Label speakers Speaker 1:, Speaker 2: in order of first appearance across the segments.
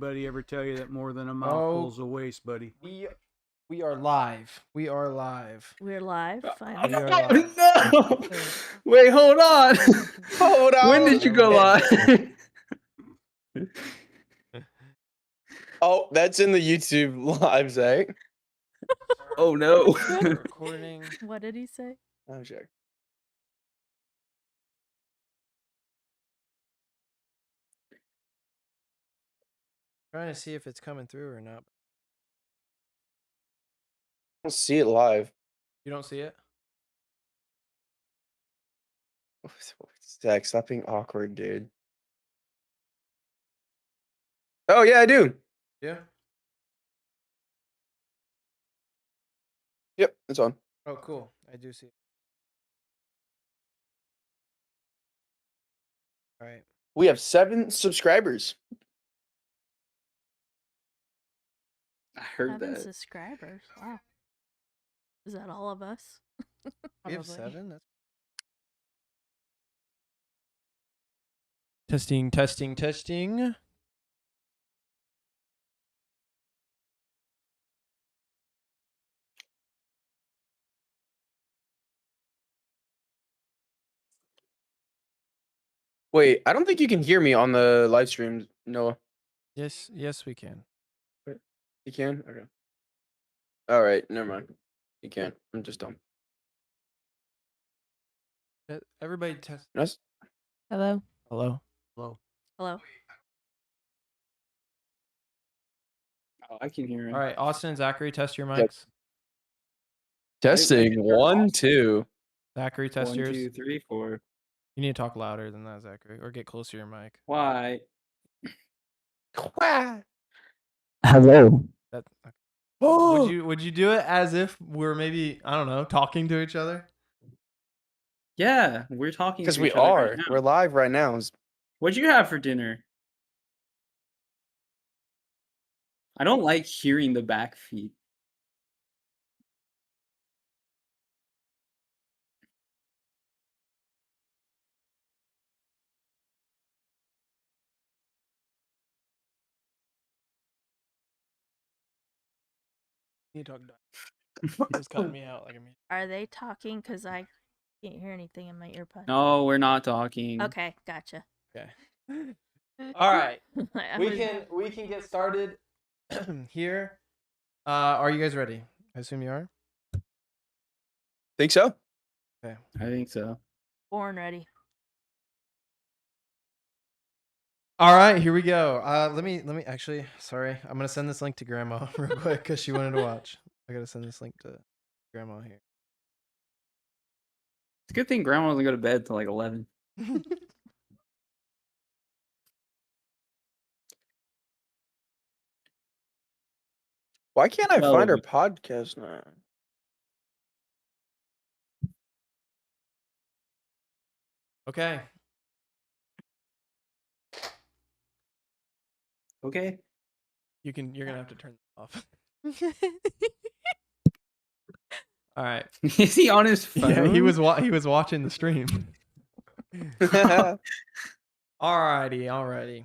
Speaker 1: anybody ever tell you that more than a mouthful's a waste, buddy?
Speaker 2: We are live. We are live.
Speaker 3: We're live.
Speaker 2: We
Speaker 3: Finally.
Speaker 2: are live.
Speaker 4: No! Wait, hold on.
Speaker 5: Hold on.
Speaker 4: When did you go live?
Speaker 5: Oh, that's in the YouTube live, Zach.
Speaker 4: Oh no.
Speaker 2: Recording.
Speaker 3: What did he say?
Speaker 5: Oh, check.
Speaker 2: Trying to see if it's coming through or not.
Speaker 5: I don't see it live.
Speaker 2: You don't see it?
Speaker 5: Zach, stop being awkward, dude. Oh, yeah, I do.
Speaker 2: Yeah.
Speaker 5: Yep, it's on.
Speaker 2: Oh, cool. I do see it. All right.
Speaker 5: We have 7 subscribers.
Speaker 4: I heard
Speaker 3: 7
Speaker 4: that.
Speaker 3: subscribers. Wow. Is that all of us?
Speaker 2: We have
Speaker 3: Probably.
Speaker 2: 7? That's... Testing.
Speaker 5: Wait, I don't think you can hear me on the live stream, Noah.
Speaker 2: Yes, we can.
Speaker 5: You can? Okay. All right, never mind. You can't. I'm just dumb.
Speaker 2: Everybody test.
Speaker 5: Nice.
Speaker 3: Hello.
Speaker 2: Hello.
Speaker 1: Hello.
Speaker 3: Hello.
Speaker 4: Oh, I can hear him.
Speaker 2: All right, Austin and Zachary, test your mics.
Speaker 5: Yep. Testing. 1, 2.
Speaker 2: Zachary, test
Speaker 4: 1,
Speaker 2: yours.
Speaker 4: 2, 3, 4.
Speaker 2: You need to talk louder than that, Zachary, or get closer to your mic.
Speaker 4: Why?
Speaker 5: Hello.
Speaker 2: That.
Speaker 5: Oh,
Speaker 2: Would you do it as if we're maybe, I don't know, talking to each other?
Speaker 4: Yeah, we're talking
Speaker 5: because
Speaker 4: to
Speaker 5: we
Speaker 4: each other
Speaker 5: are.
Speaker 4: right now.
Speaker 5: We're live right now.
Speaker 4: What'd you have for dinner? I don't like hearing the back feed.
Speaker 2: You talk. Just cutting me out like a me.
Speaker 3: Are they talking? Because I can't hear anything in my earpod.
Speaker 4: No, we're not talking.
Speaker 3: Okay, gotcha.
Speaker 2: Okay. All right.
Speaker 3: I
Speaker 2: We
Speaker 3: was-
Speaker 2: can get started here. Are you guys ready? I assume you are.
Speaker 5: Think so?
Speaker 2: Okay.
Speaker 4: I think so.
Speaker 3: born ready.
Speaker 2: All right, here we go. Let me actually. Sorry, I'm gonna send this link to Grandma real quick because she wanted to watch. I gotta send this link to Grandma here.
Speaker 4: It's a good thing Grandma doesn't go to bed till like 11.
Speaker 5: Why can't I
Speaker 4: Well,
Speaker 5: find our podcast now?
Speaker 2: Okay.
Speaker 4: Okay.
Speaker 2: You're gonna have to turn this off. All right.
Speaker 4: Is he on his phone?
Speaker 2: Yeah, he was watching the stream. Alrighty.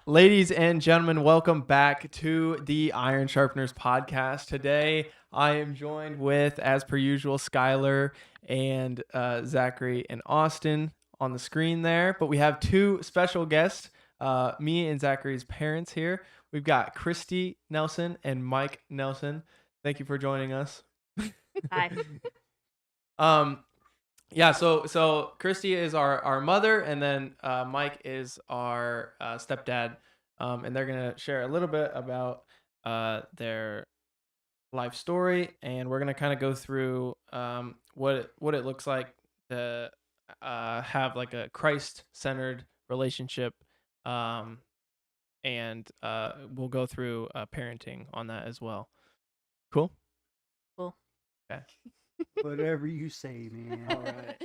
Speaker 2: Ladies and gentlemen, welcome back to the Iron Sharpeners podcast. Today, I am joined with, as per usual, Skylar and Zachary and Austin on the screen there. But we have 2 special guests, me and Zachary's parents here. We've got Christy Nelson and Mike Nelson. Thank you for joining us.
Speaker 3: Hi.
Speaker 2: Yeah, so Christy is our mother, and then Mike is our stepdad, and they're gonna share a little bit about their life story, and we're gonna kind of go through what it looks like to have like a Christ-centered relationship, and we'll go through parenting on that as well. Cool.
Speaker 3: Cool.
Speaker 2: Okay.
Speaker 1: Whatever you say, man.
Speaker 2: All right.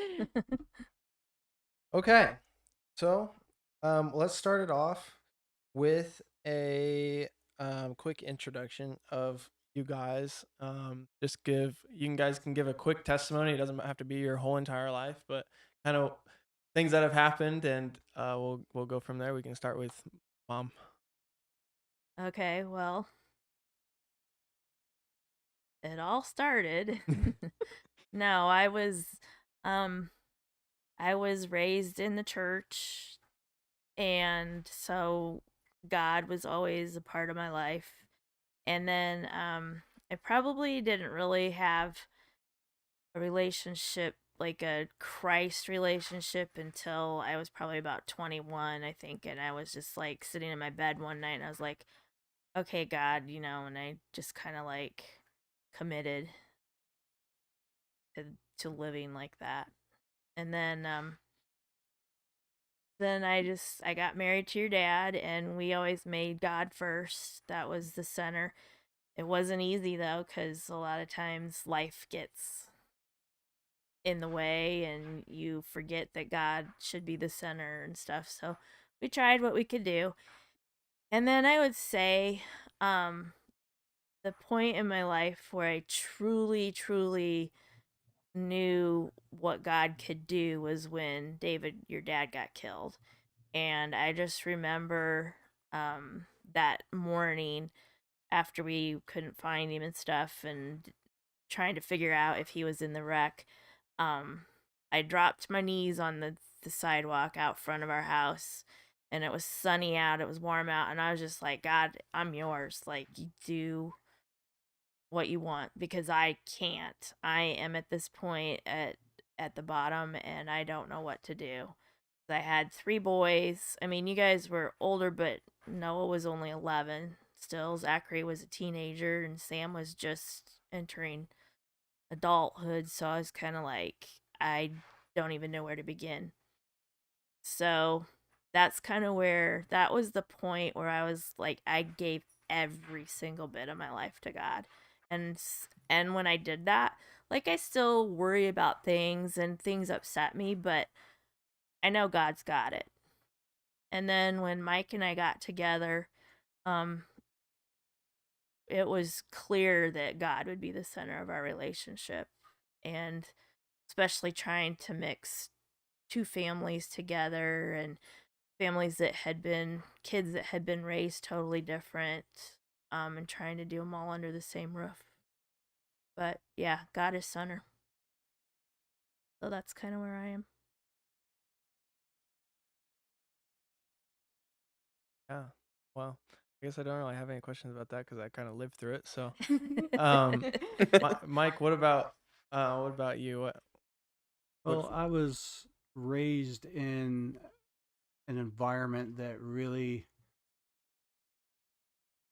Speaker 2: Okay, so let's start it off with a quick introduction of you guys. You guys can give a quick testimony. It doesn't have to be your whole entire life, but kind of things that have happened, and we'll go from there. We can start with Mom.
Speaker 3: Okay, well, it all started. No, um I was raised in the church, and so God was always a part of my life. And then I probably didn't really have a relationship, like a Christ relationship, until I was probably about 21, I think. And I was just like sitting in my bed one night and I was like, okay, God, and I just kind of like committed to, to living like that. And then I got married to your dad, and we always made God first. That was the center. It wasn't easy though, because a lot of times life gets in the way and you forget that God should be the center and stuff. So we tried what we could do. And then I would say the point in my life where I truly, truly knew what God could do was when David, your dad, got killed. And I just remember that morning after we couldn't find him and stuff, and trying to figure out if he was in the wreck. Um, I dropped my knees on the sidewalk out front of our house, and it was sunny out, it was warm out, and I was just like, God, I'm yours. Like, you do what you want, because I can't. I am at this point at the bottom, and I don't know what to do. I had 3 boys. I mean, you guys were older, but Noah was only 11. Still, Zachary was a teenager, and Sam was just entering adulthood. So I was kind of like, I don't even know where to begin. So that's kind of where that was the point where I was like, I gave every single bit of my life to God. And when I did that, like, I still worry about things and things upset me, but I know God's got it. And then when Mike and I got together, um, it was clear that God would be the center of our relationship. And especially trying to mix two families together, and families that had been kids that had been raised totally different, and trying to do them all under the same roof. But yeah, God is center. So that's kind of where I am.
Speaker 2: Yeah. Well, I guess I don't really have any questions about that because I kind of lived through it. So, um, Mike, what about you?
Speaker 1: Well, I was raised in an environment that really,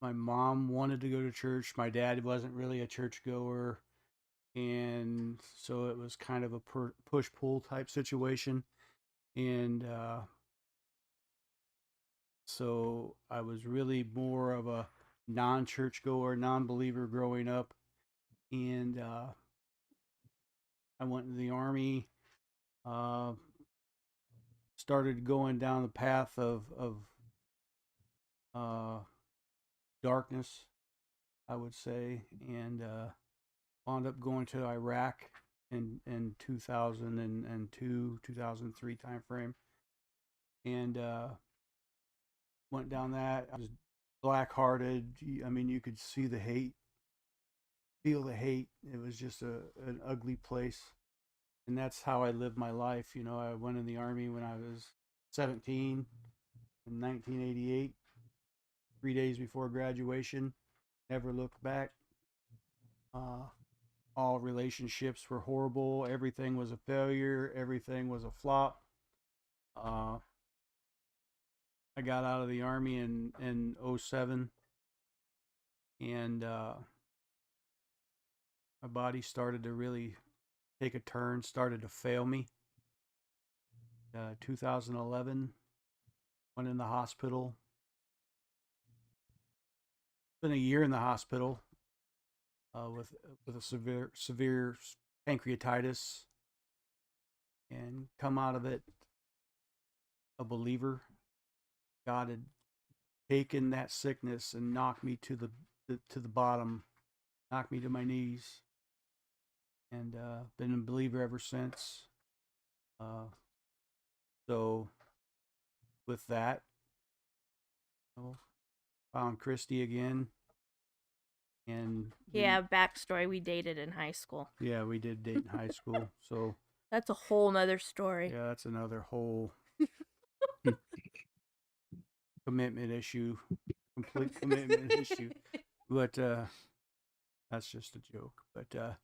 Speaker 1: my mom wanted to go to church. My dad wasn't really a churchgoer. And so it was kind of a push pull type situation. And so I was really more of a non churchgoer, non believer growing up. And I went in the Army, uh, started going down the path of uh, darkness, I would say, and wound up going to Iraq in 2002, 2003 time frame, and went down that. I was black hearted. I mean, you could see the hate, feel the hate. It was just an ugly place, and that's how I lived my life. You know, I went in the Army when I was 17 in 1988, 3 days before graduation. Never looked back. Uh, all relationships were horrible. Everything was a failure. Everything was a flop. Uh, I got out of the Army in '07, and my body started to really take a turn, started to fail me. 2011, went in the hospital. Been a year in the hospital with a severe pancreatitis, and come out of it a believer. God had taken that sickness and knocked me to the bottom, knocked me to my knees, and been a believer ever since. Uh, so with that, you know, found Christy again, and
Speaker 3: Yeah, backstory. We dated in high school.
Speaker 1: yeah, we did date in high school. So
Speaker 3: That's a whole nother story.
Speaker 1: yeah, that's another whole commitment issue, complete commitment issue. But that's just a joke. But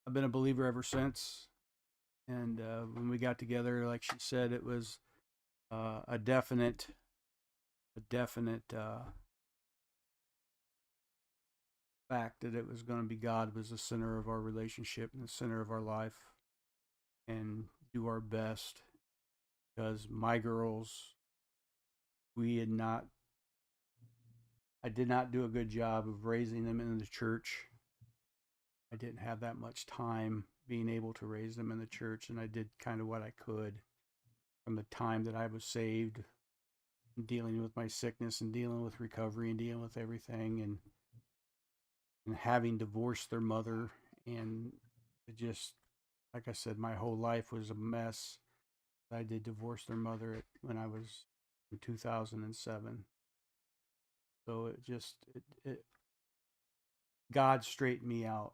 Speaker 1: I've been a believer ever since. And when we got together, like she said, it was a definite fact that it was going to be God was the center of our relationship and the center of our life, and do our best because my girls, we had not, I did not do a good job of raising them in the church. I didn't have that much time being able to raise them in the church, and I did kind of what I could from the time that I was saved, dealing with my sickness and dealing with recovery and dealing with everything, and having divorced their mother, and it just, like I said, my whole life was a mess. I did divorce their mother when I was in 2007. So it just God straightened me out,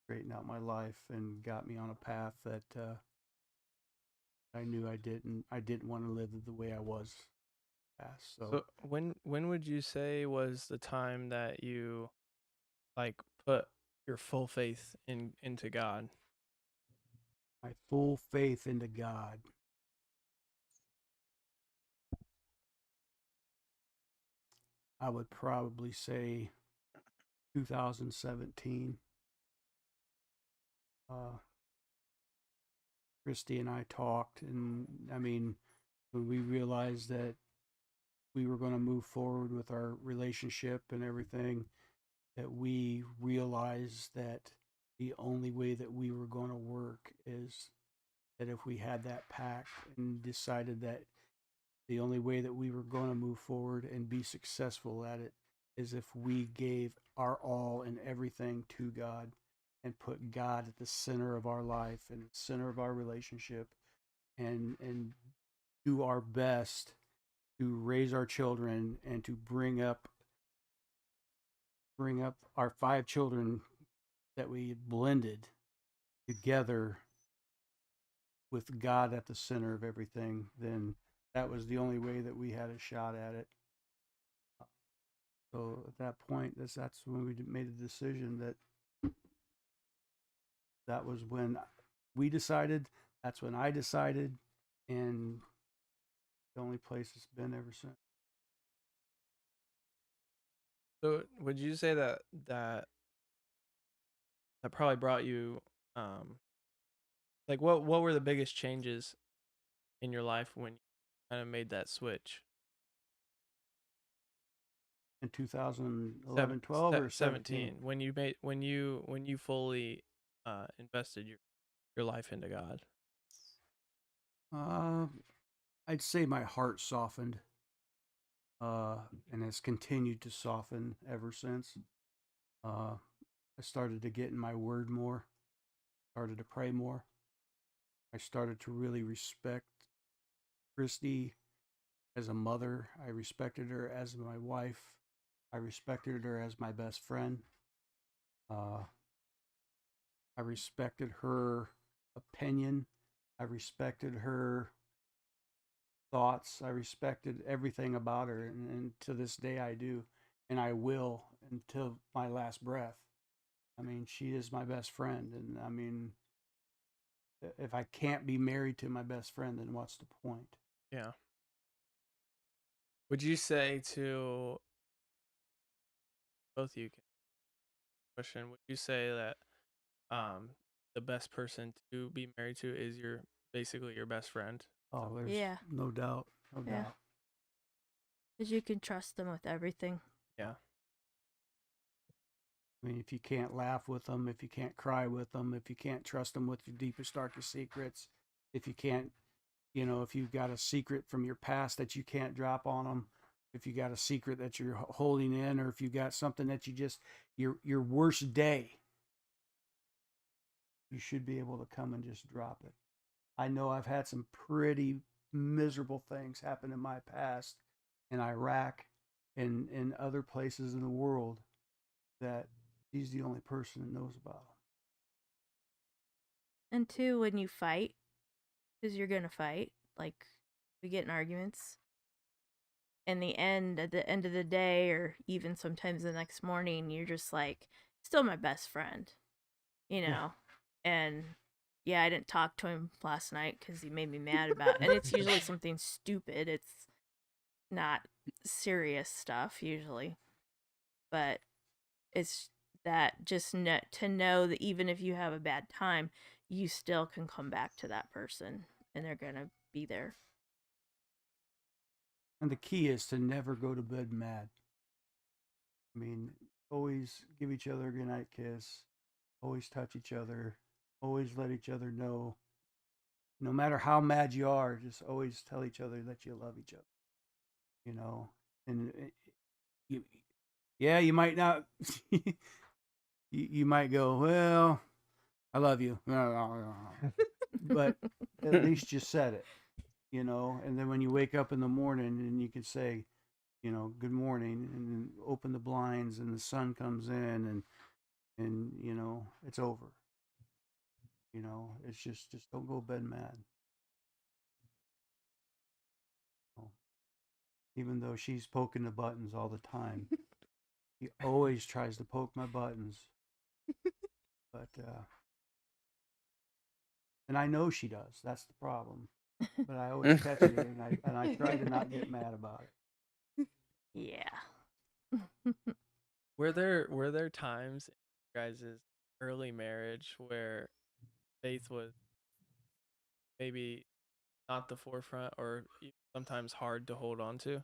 Speaker 1: straightened out my life, and got me on a path that I knew I didn't want to live the way I was past.
Speaker 2: So when would you say was the time that you like put your full faith into God?
Speaker 1: my full faith into God. I would probably say 2017. Christy and I talked, and I mean, when we realized that we were going to move forward with our relationship and everything, that we realized that the only way that we were going to work is that if we had that pact and decided that the only way that we were going to move forward and be successful at it is if we gave our all and everything to God and put God at the center of our life and the center of our relationship, and do our best to raise our children and to bring up our 5 children that we blended together with God at the center of everything, then that was the only way that we had a shot at it. So at that point, that's when we made a decision that was when we decided. That's when I decided, and the only place it's been ever since.
Speaker 2: So would you say that probably brought you like what were the biggest changes in your life when you kind of made that switch?
Speaker 1: In 2011, 12, or 17?
Speaker 2: When you fully invested your life into God.
Speaker 1: Uh, I'd say my heart softened, and has continued to soften ever since. Uh, I started to get in my word more, started to pray more. I started to really respect Christy as a mother. I respected her as my wife. I respected her as my best friend. Uh, I respected her opinion. I respected her thoughts. I respected everything about her, and to this day I do, and I will until my last breath. I mean, she is my best friend, and I mean, if I can't be married to my best friend, then what's the point?
Speaker 2: Yeah. Would you say to both of you question, would you say that um the best person to be married to is your basically your best friend?
Speaker 1: Oh, there's
Speaker 3: Yeah.
Speaker 1: no doubt, no
Speaker 3: Yeah.
Speaker 1: doubt.
Speaker 3: Because you can trust them with everything.
Speaker 2: Yeah.
Speaker 1: I mean, if you can't laugh with them, if you can't cry with them, if you can't trust them with your deepest, darkest secrets, if you can't, if you've got a secret from your past that you can't drop on them, if you got a secret that you're holding in, or if you got something that you just, your worst day, you should be able to come and just drop it. I know I've had some pretty miserable things happened in my past in Iraq and in other places in the world that she's the only person that knows about.
Speaker 3: And two, when you fight, because you're gonna fight, like we get in arguments. In the end, at the end of the day, or even sometimes the next morning, you're just like, still my best friend, you know?
Speaker 1: Yeah.
Speaker 3: And yeah, I didn't talk to him last night because he made me mad about, and it's usually something stupid. It's not serious stuff usually, but it's that just to know that even if you have a bad time, you still can come back to that person and they're gonna be there.
Speaker 1: And the key is to never go to bed mad. I mean, always give each other a goodnight kiss, always touch each other, always let each other know. No matter how mad you are, just always tell each other that you love each other. You know, and you, yeah, you might not. You might go, well, I love you, but at least you said it. You know, and then when you wake up in the morning and you can say, you know, good morning, and then open the blinds and the sun comes in, and you know it's over. You know, it's just don't go to bed mad. Oh, even though she's poking the buttons all the time, he always tries to poke my buttons, but and I know she does. That's the problem. But I always catch it, and I try to not get mad about it.
Speaker 3: Yeah.
Speaker 2: Were there times in your guys' early marriage where faith was maybe not the forefront or sometimes hard to hold on to?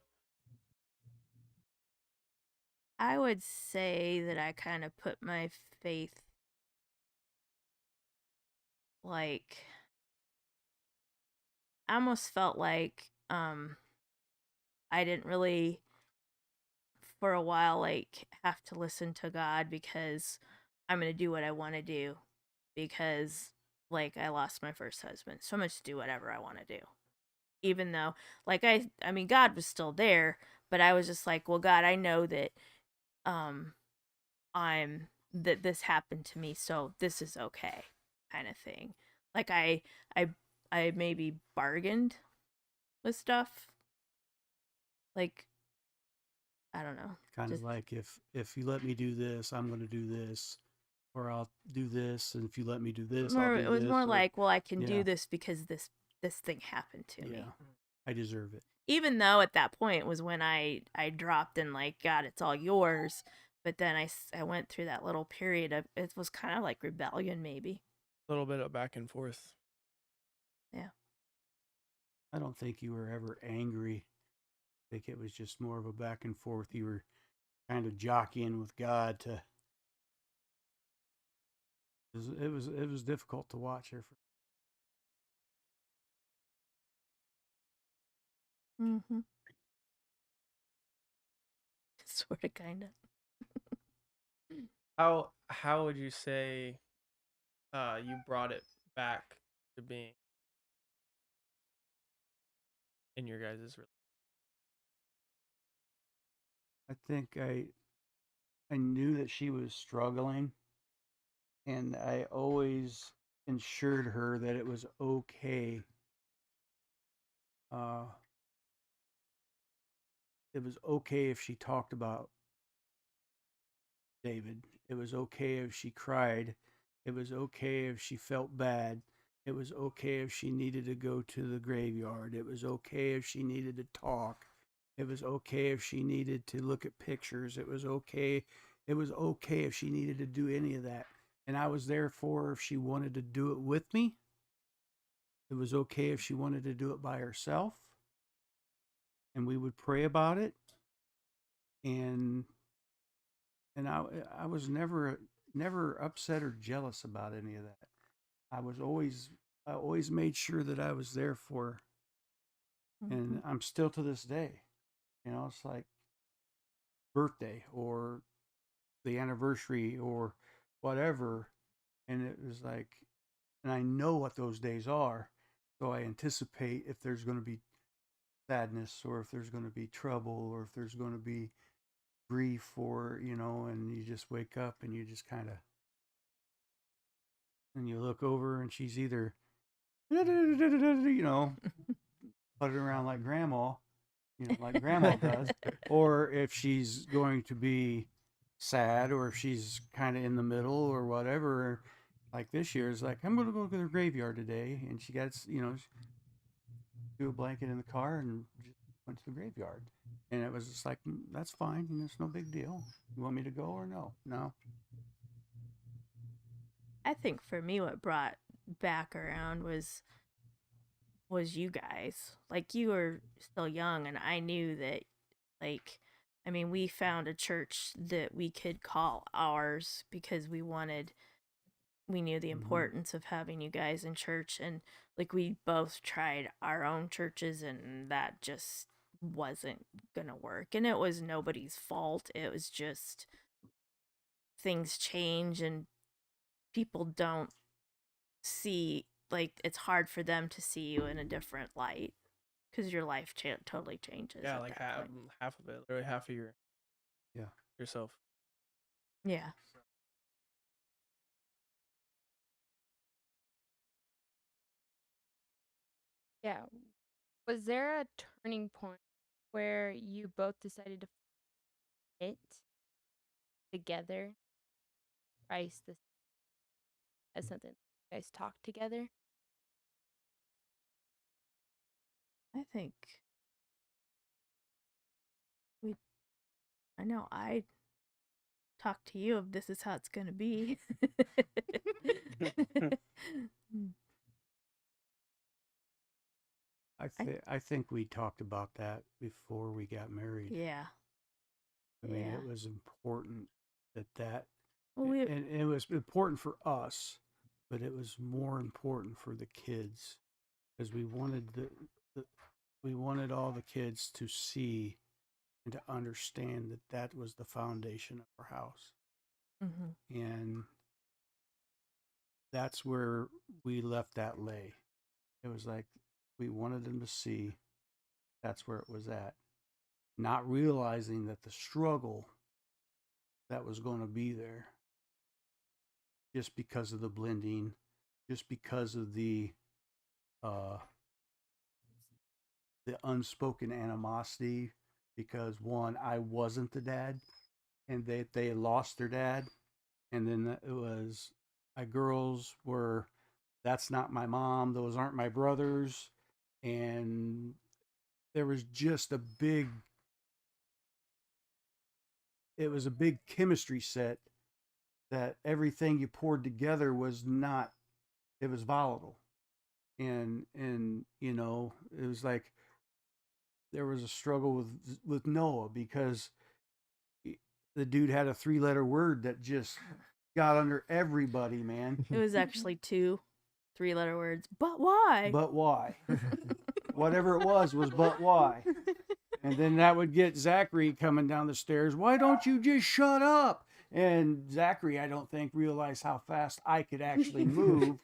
Speaker 3: I would say that I kind of put my faith, like, I almost felt like I didn't really for a while like have to listen to God because I'm going to do what I want to do because like I lost my first husband. So much to do whatever I want to do. Even though like I mean God was still there, but I was just like, well God, I know that um I'm that this happened to me, so this is okay kind of thing. Like I I maybe bargained with stuff. Like I don't know.
Speaker 1: Kind of
Speaker 3: Just
Speaker 1: like if you let me do this, I'm going to do this, or I'll do this, and if you let me do this, I'll
Speaker 3: more
Speaker 1: do
Speaker 3: it was
Speaker 1: this.
Speaker 3: more
Speaker 1: Or
Speaker 3: like, well, I can
Speaker 1: yeah,
Speaker 3: do this because this thing happened to me.
Speaker 1: yeah, I deserve it.
Speaker 3: Even though at that point was when I dropped and like, God, it's all yours. But then I went through that little period of it was kind of like rebellion maybe.
Speaker 2: A little bit of back and forth.
Speaker 3: Yeah.
Speaker 1: I don't think you were ever angry. I think it was just more of a back and forth. You were kind of jockeying with God to. It was difficult to watch her.
Speaker 3: Mm-hmm. Sort of, kind of.
Speaker 2: How would you say you brought it back to being in your guys' relationship?
Speaker 1: I think I knew that she was struggling, and I always ensured her that it was okay. Uh, it was okay if she talked about David. It was okay if she cried. It was okay if she felt bad. It was okay if she needed to go to the graveyard. It was okay if she needed to talk. It was okay if she needed to look at pictures. It was okay. It was okay if she needed to do any of that. And I was there for her if she wanted to do it with me. It was okay if she wanted to do it by herself. And we would pray about it. And I was never upset or jealous about any of that. I always made sure that I was there for her.
Speaker 3: Mm-hmm.
Speaker 1: And I'm still to this day. You know, it's like birthday or the anniversary or whatever. And it was like, and I know what those days are. So I anticipate if there's going to be sadness, or if there's going to be trouble, or if there's going to be grief, or and you just wake up and you just kind of, and you look over and she's either putting around like grandma, like grandma does, or if she's going to be sad, or if she's kind of in the middle or whatever. Like this year is like, I'm going to go to the graveyard today, and she got, threw a blanket in the car and just went to the graveyard. And it was just like, that's fine, it's no big deal. You want me to go or no? No.
Speaker 3: I think for me, what brought back around was you guys. Like, you were still young, and I knew that, like, I mean, we found a church that we could call ours because we knew the importance of having you guys in church. And like, we both tried our own churches, and that just wasn't gonna work. And it was nobody's fault. It was just things change, and people don't see, like, it's hard for them to see you in a different light because your life totally changes.
Speaker 2: Yeah,
Speaker 3: at
Speaker 2: like
Speaker 3: that point.
Speaker 2: half of it, literally half of
Speaker 1: Yeah.
Speaker 2: yourself.
Speaker 3: Yeah.
Speaker 6: Yeah. Was there a turning point where you both decided to fit together? Christ this as something you guys talk together?
Speaker 3: I think I know I talked to you of this is how it's gonna be.
Speaker 1: I think we talked about that before we got married.
Speaker 3: Yeah.
Speaker 1: I mean,
Speaker 3: Yeah.
Speaker 1: it was important that
Speaker 3: Well, we
Speaker 1: and it was important for us, but it was more important for the kids, because we wanted we wanted all the kids to see and to understand that was the foundation of our house.
Speaker 3: Mhm.
Speaker 1: And that's where we left that lay. It was like we wanted them to see that's where it was at, not realizing that the struggle that was going to be there, just because of the blending, just because of uh, the unspoken animosity. Because one, I wasn't the dad, and they lost their dad, and then it was my girls were, that's not my mom, those aren't my brothers, and there was just it was a big chemistry set, that everything you poured together was not, it was volatile. And it was like there was a struggle with Noah, because the dude had a 3-letter word that just got under everybody, man.
Speaker 3: It was actually 2 3-letter words. But why?
Speaker 1: But why? Whatever it was but why? And then that would get Zachary coming down the stairs. Why don't you just shut up? And Zachary, I don't think, realized how fast I could actually move.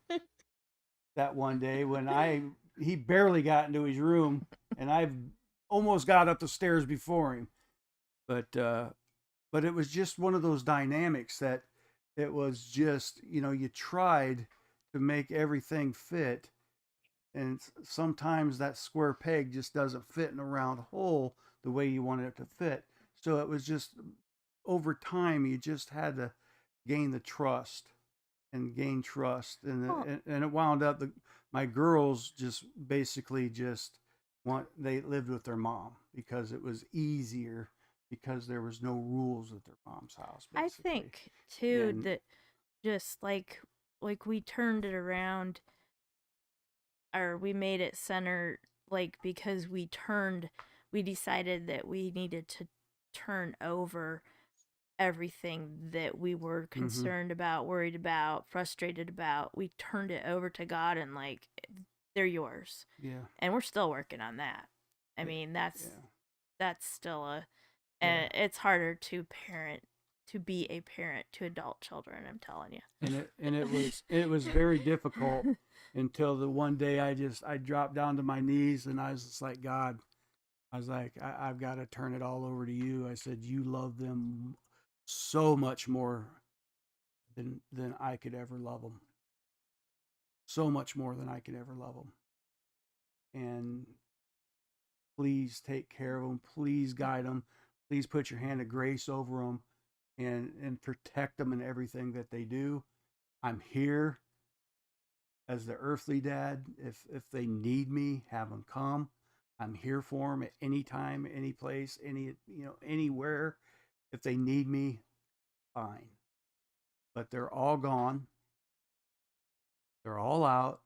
Speaker 1: That one day when he barely got into his room, and I almost got up the stairs before him. But it was just one of those dynamics that it was just, you tried to make everything fit, and sometimes that square peg just doesn't fit in a round hole the way you wanted it to fit. So it was just, over time, you just had to gain the trust and gain trust, and it wound up, my girls just basically they lived with their mom because it was easier, because there was no rules at their mom's house, basically.
Speaker 3: I think too
Speaker 1: And
Speaker 3: that just like we turned it around, or we made it center, like, because we decided that we needed to turn over everything that we were concerned about, worried about, frustrated about. We turned it over to God, and like, they're yours.
Speaker 1: Yeah.
Speaker 3: And we're still working on that. I mean, that's still and it's harder to be a parent to adult children, I'm telling you.
Speaker 1: And it was very difficult, until the one day I dropped down to my knees and I was just like, God, I was like, I've got to turn it all over to you. I said, you love them so much more than I could ever love them. So much more than I could ever love them. And please take care of them. Please guide them. Please put your hand of grace over them and protect them in everything that they do. I'm here as the earthly dad. If they need me, have them come. I'm here for them at any time, any place, anywhere. If they need me, fine. But they're all gone. They're all out,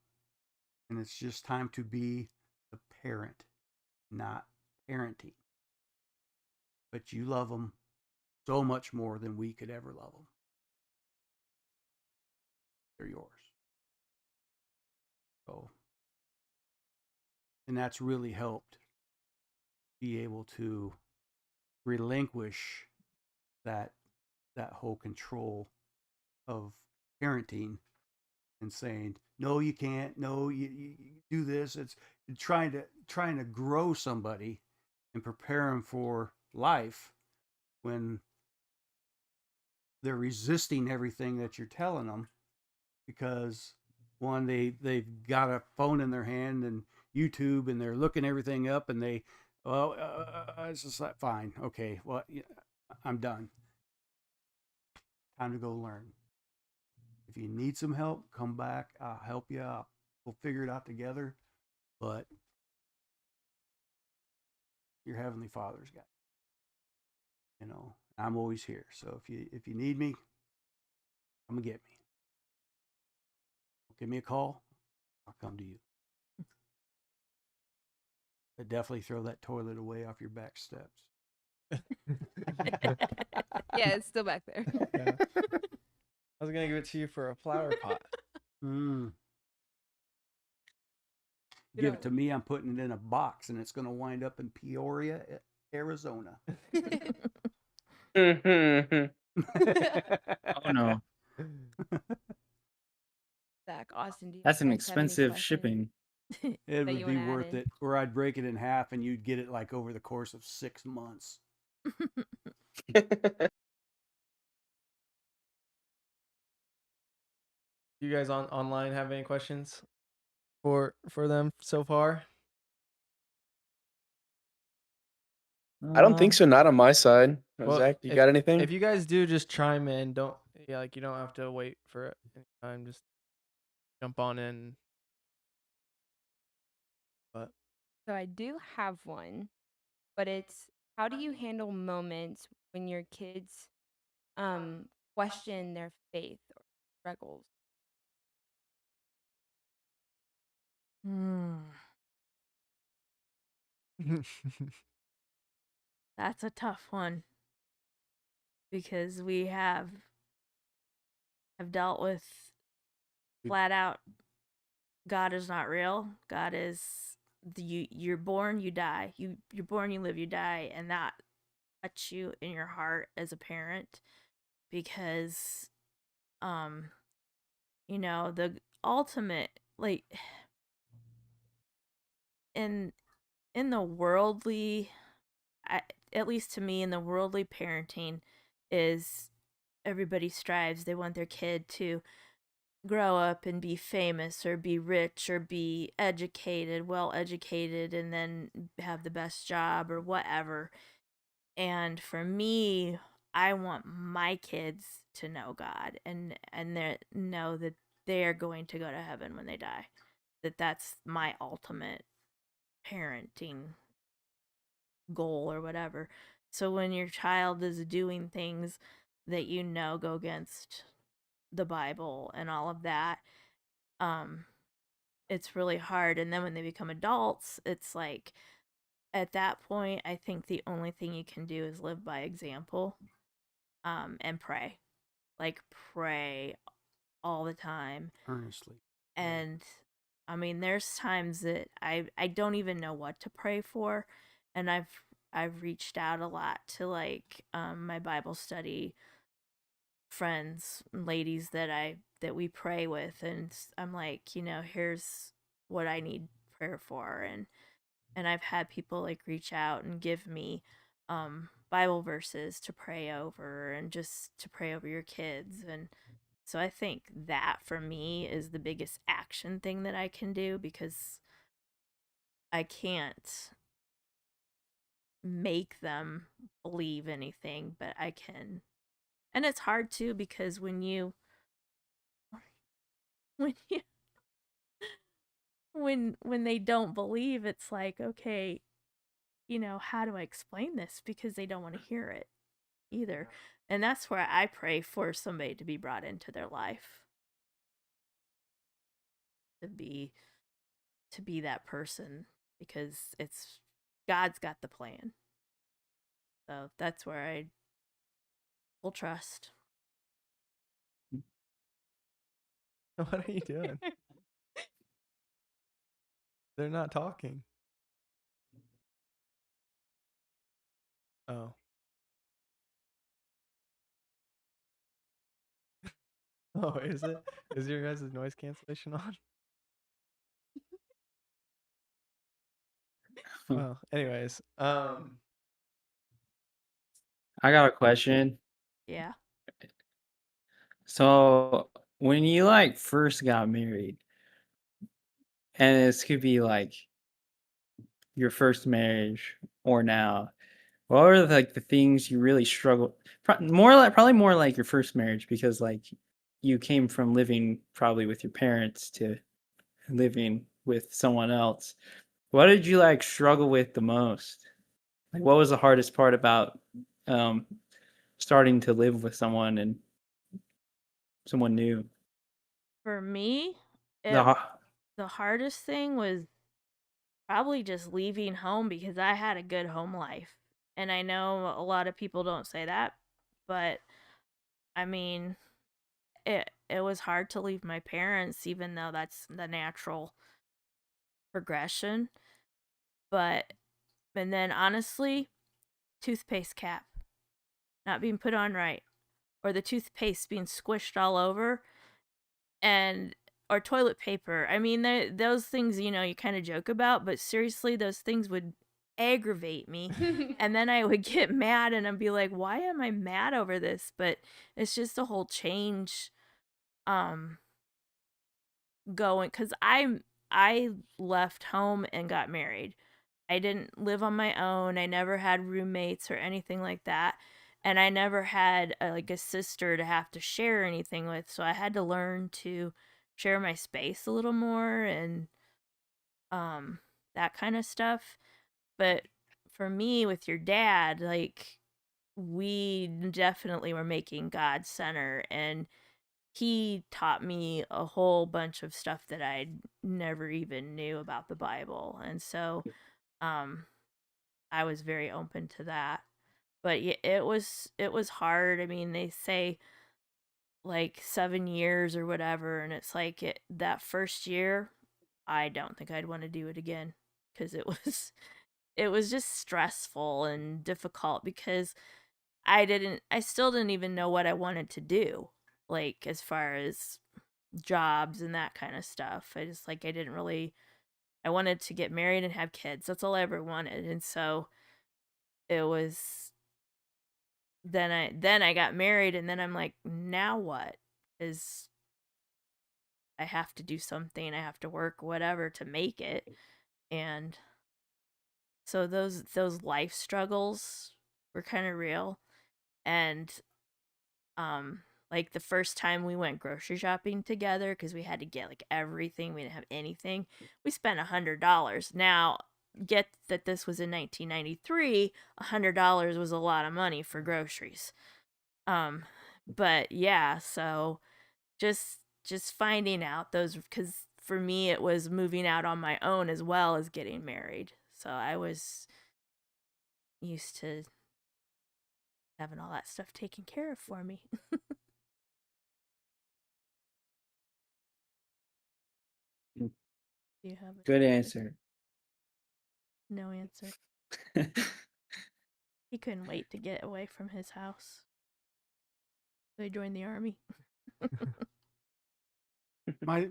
Speaker 1: and it's just time to be the parent, not parenting. But you love them so much more than we could ever love them. They're yours. So, and that's really helped be able to relinquish that whole control of parenting and saying no you can't, no you do this. It's trying to grow somebody and prepare them for life when they're resisting everything that you're telling them because one they've got a phone in their hand and YouTube and they're looking everything up and they it's just like fine, okay, well, yeah, I'm done. Time to go learn. If you need some help, come back. I'll help you out. We'll figure it out together. But your heavenly Father's got you. I'm always here. So if you need me, come and get me. Give me a call. I'll come to you. But definitely throw that toilet away off your back steps.
Speaker 6: Yeah, it's still back there.
Speaker 2: Yeah. I was gonna give it to you for a flower pot.
Speaker 1: Give it to me. I'm putting it in a box, and it's going to wind up in Peoria, Arizona.
Speaker 4: Oh no,
Speaker 6: Zach, Austin, do you
Speaker 4: that's an
Speaker 6: guys have any
Speaker 4: expensive
Speaker 6: questions
Speaker 4: shipping.
Speaker 1: It
Speaker 6: that
Speaker 1: would
Speaker 6: you
Speaker 1: be
Speaker 6: wanna add
Speaker 1: worth
Speaker 6: in?
Speaker 1: it, or I'd break it in half, and you'd get it like over the course of 6 months.
Speaker 2: You guys online have any questions for them so far?
Speaker 5: I don't think so. Not on my side.
Speaker 2: Well,
Speaker 5: Zach, you got anything?
Speaker 2: If you guys do, just chime in. Don't you don't have to wait for any time. Just jump on in. But
Speaker 6: So I do have one, but it's how do you handle moments when your kids question their faith or struggles?
Speaker 3: That's a tough one because we have dealt with flat out God is not real. God is you're born, you die. You're born, you live, you die, and that touch you in your heart as a parent because the ultimate, like, in the worldly, at least to me, in the worldly parenting, is everybody strives. They want their kid to grow up and be famous or be rich or be educated, well educated, and then have the best job or whatever. And for me, I want my kids to know God and know that they are going to go to heaven when they die. That's my ultimate parenting goal or whatever. So when your child is doing things that go against the Bible and all of that, it's really hard. And then when they become adults, it's like at that point, I think the only thing you can do is live by example, and pray. Like pray all the time.
Speaker 1: Earnestly.
Speaker 3: And I mean, there's times that I don't even know what to pray for, and I've reached out a lot to like my Bible study friends, ladies that we pray with, and I'm like, here's what I need prayer for, and I've had people like reach out and give me Bible verses to pray over and just to pray over your kids. And so I think that for me is the biggest action thing that I can do, because I can't make them believe anything, but I can. And it's hard too, because when you when they don't believe, it's like, okay, how do I explain this, because they don't want to hear it either. And that's where I pray for somebody to be brought into their life, to be that person, because it's God's got the plan. So that's where I will trust.
Speaker 2: What are you doing? They're not talking. Oh. Oh, is it? Is your guys' noise cancellation on? Well, anyways,
Speaker 4: I got a question.
Speaker 3: Yeah.
Speaker 4: So when you like first got married, and this could be like your first marriage or now, what are like the things you really struggle? Probably more like your first marriage, because like you came from living probably with your parents to living with someone else. What did you like struggle with the most? Like, what was the hardest part about um, starting to live with someone and someone new?
Speaker 3: For me,
Speaker 4: The
Speaker 3: the hardest thing was probably just leaving home, because I had a good home life. And I know a lot of people don't say that, but I mean, it was hard to leave my parents, even though that's the natural progression. But and then honestly, toothpaste cap not being put on right, or the toothpaste being squished all over, and or toilet paper. I mean, those things, you kind of joke about, but seriously, those things would aggravate me. And then I would get mad and I'd be like, why am I mad over this? But it's just a whole change um going, cuz I left home and got married. I didn't live on my own. I never had roommates or anything like that. And I never had like a sister to have to share anything with. So I had to learn to share my space a little more, and um that kind of stuff. But for me with your dad, like, we definitely were making God center, and he taught me a whole bunch of stuff that I never even knew about the Bible. And so um I was very open to that. But yeah, it was hard. I mean, they say like 7 years or whatever, and it's like that first year, I don't think I'd want to do it again, cuz it was just stressful and difficult, because I still didn't even know what I wanted to do, like as far as jobs and that kind of stuff. I didn't really, I wanted to get married and have kids. That's all I ever wanted. And so it was, then I got married, and then I'm like, now what? Is I have to do something, I have to work whatever to make it. And so those life struggles were kind of real. And um like the first time we went grocery shopping together, because we had to get like everything, we didn't have anything, we spent $100. Now, get that this was in 1993, $100 was a lot of money for groceries. But yeah, so just finding out those, because for me it was moving out on my own as well as getting married, so I was used to having all that stuff taken care of for me. Do you have a
Speaker 4: Good answer.
Speaker 3: no answer? He couldn't wait to get away from his house. They joined the army.
Speaker 1: My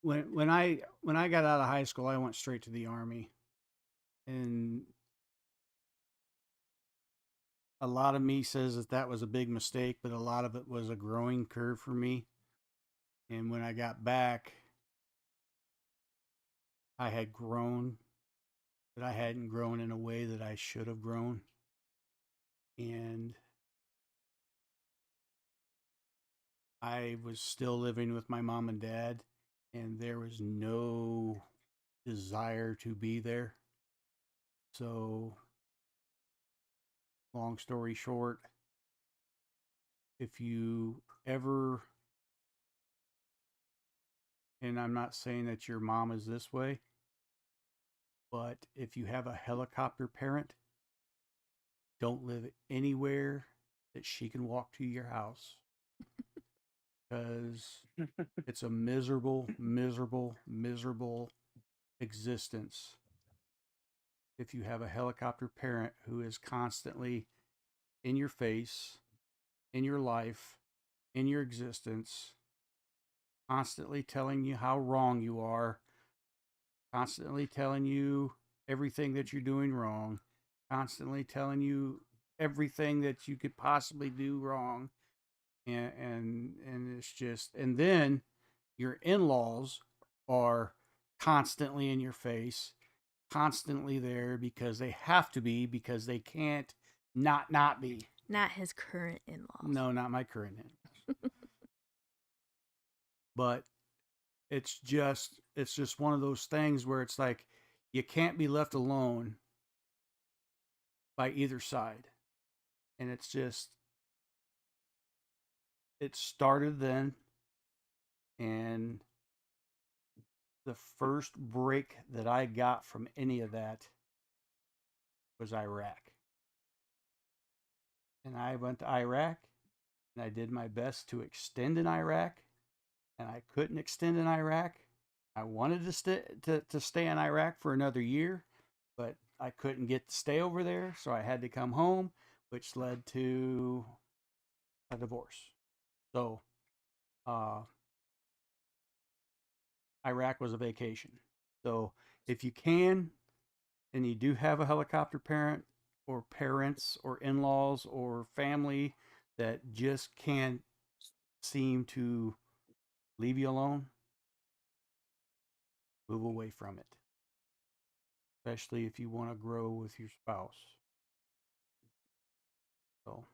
Speaker 1: when I got out of high school, I went straight to the army, and a lot of me says that that was a big mistake, but a lot of it was a growing curve for me. And when I got back, I had grown, but I hadn't grown in a way that I should have grown. And I was still living with my mom and dad, and there was no desire to be there. So, long story short, if you ever, and I'm not saying that your mom is this way, but if you have a helicopter parent, don't live anywhere that she can walk to your house, because it's a miserable, miserable, miserable existence if you have a helicopter parent who is constantly in your face, in your life, in your existence, constantly telling you how wrong you are, constantly telling you everything that you're doing wrong, constantly telling you everything that you could possibly do wrong. And it's just, and then your in-laws are constantly in your face, constantly there because they have to be, because they can't not be.
Speaker 3: Not his current in-laws.
Speaker 1: No, not my current in-laws. But it's just one of those things where it's like you can't be left alone by either side. And it's just, it started then, and the first break that I got from any of that was Iraq. And I went to Iraq, and I did my best to extend in Iraq, and I couldn't extend in Iraq. I wanted to stay in Iraq for another year, but I couldn't get to stay over there, so I had to come home, which led to a divorce. So, uh, Iraq was a vacation. So, if you can, and you do have a helicopter parent or parents or in-laws or family that just can't seem to leave you alone, move away from it, especially if you want to grow with your spouse. So,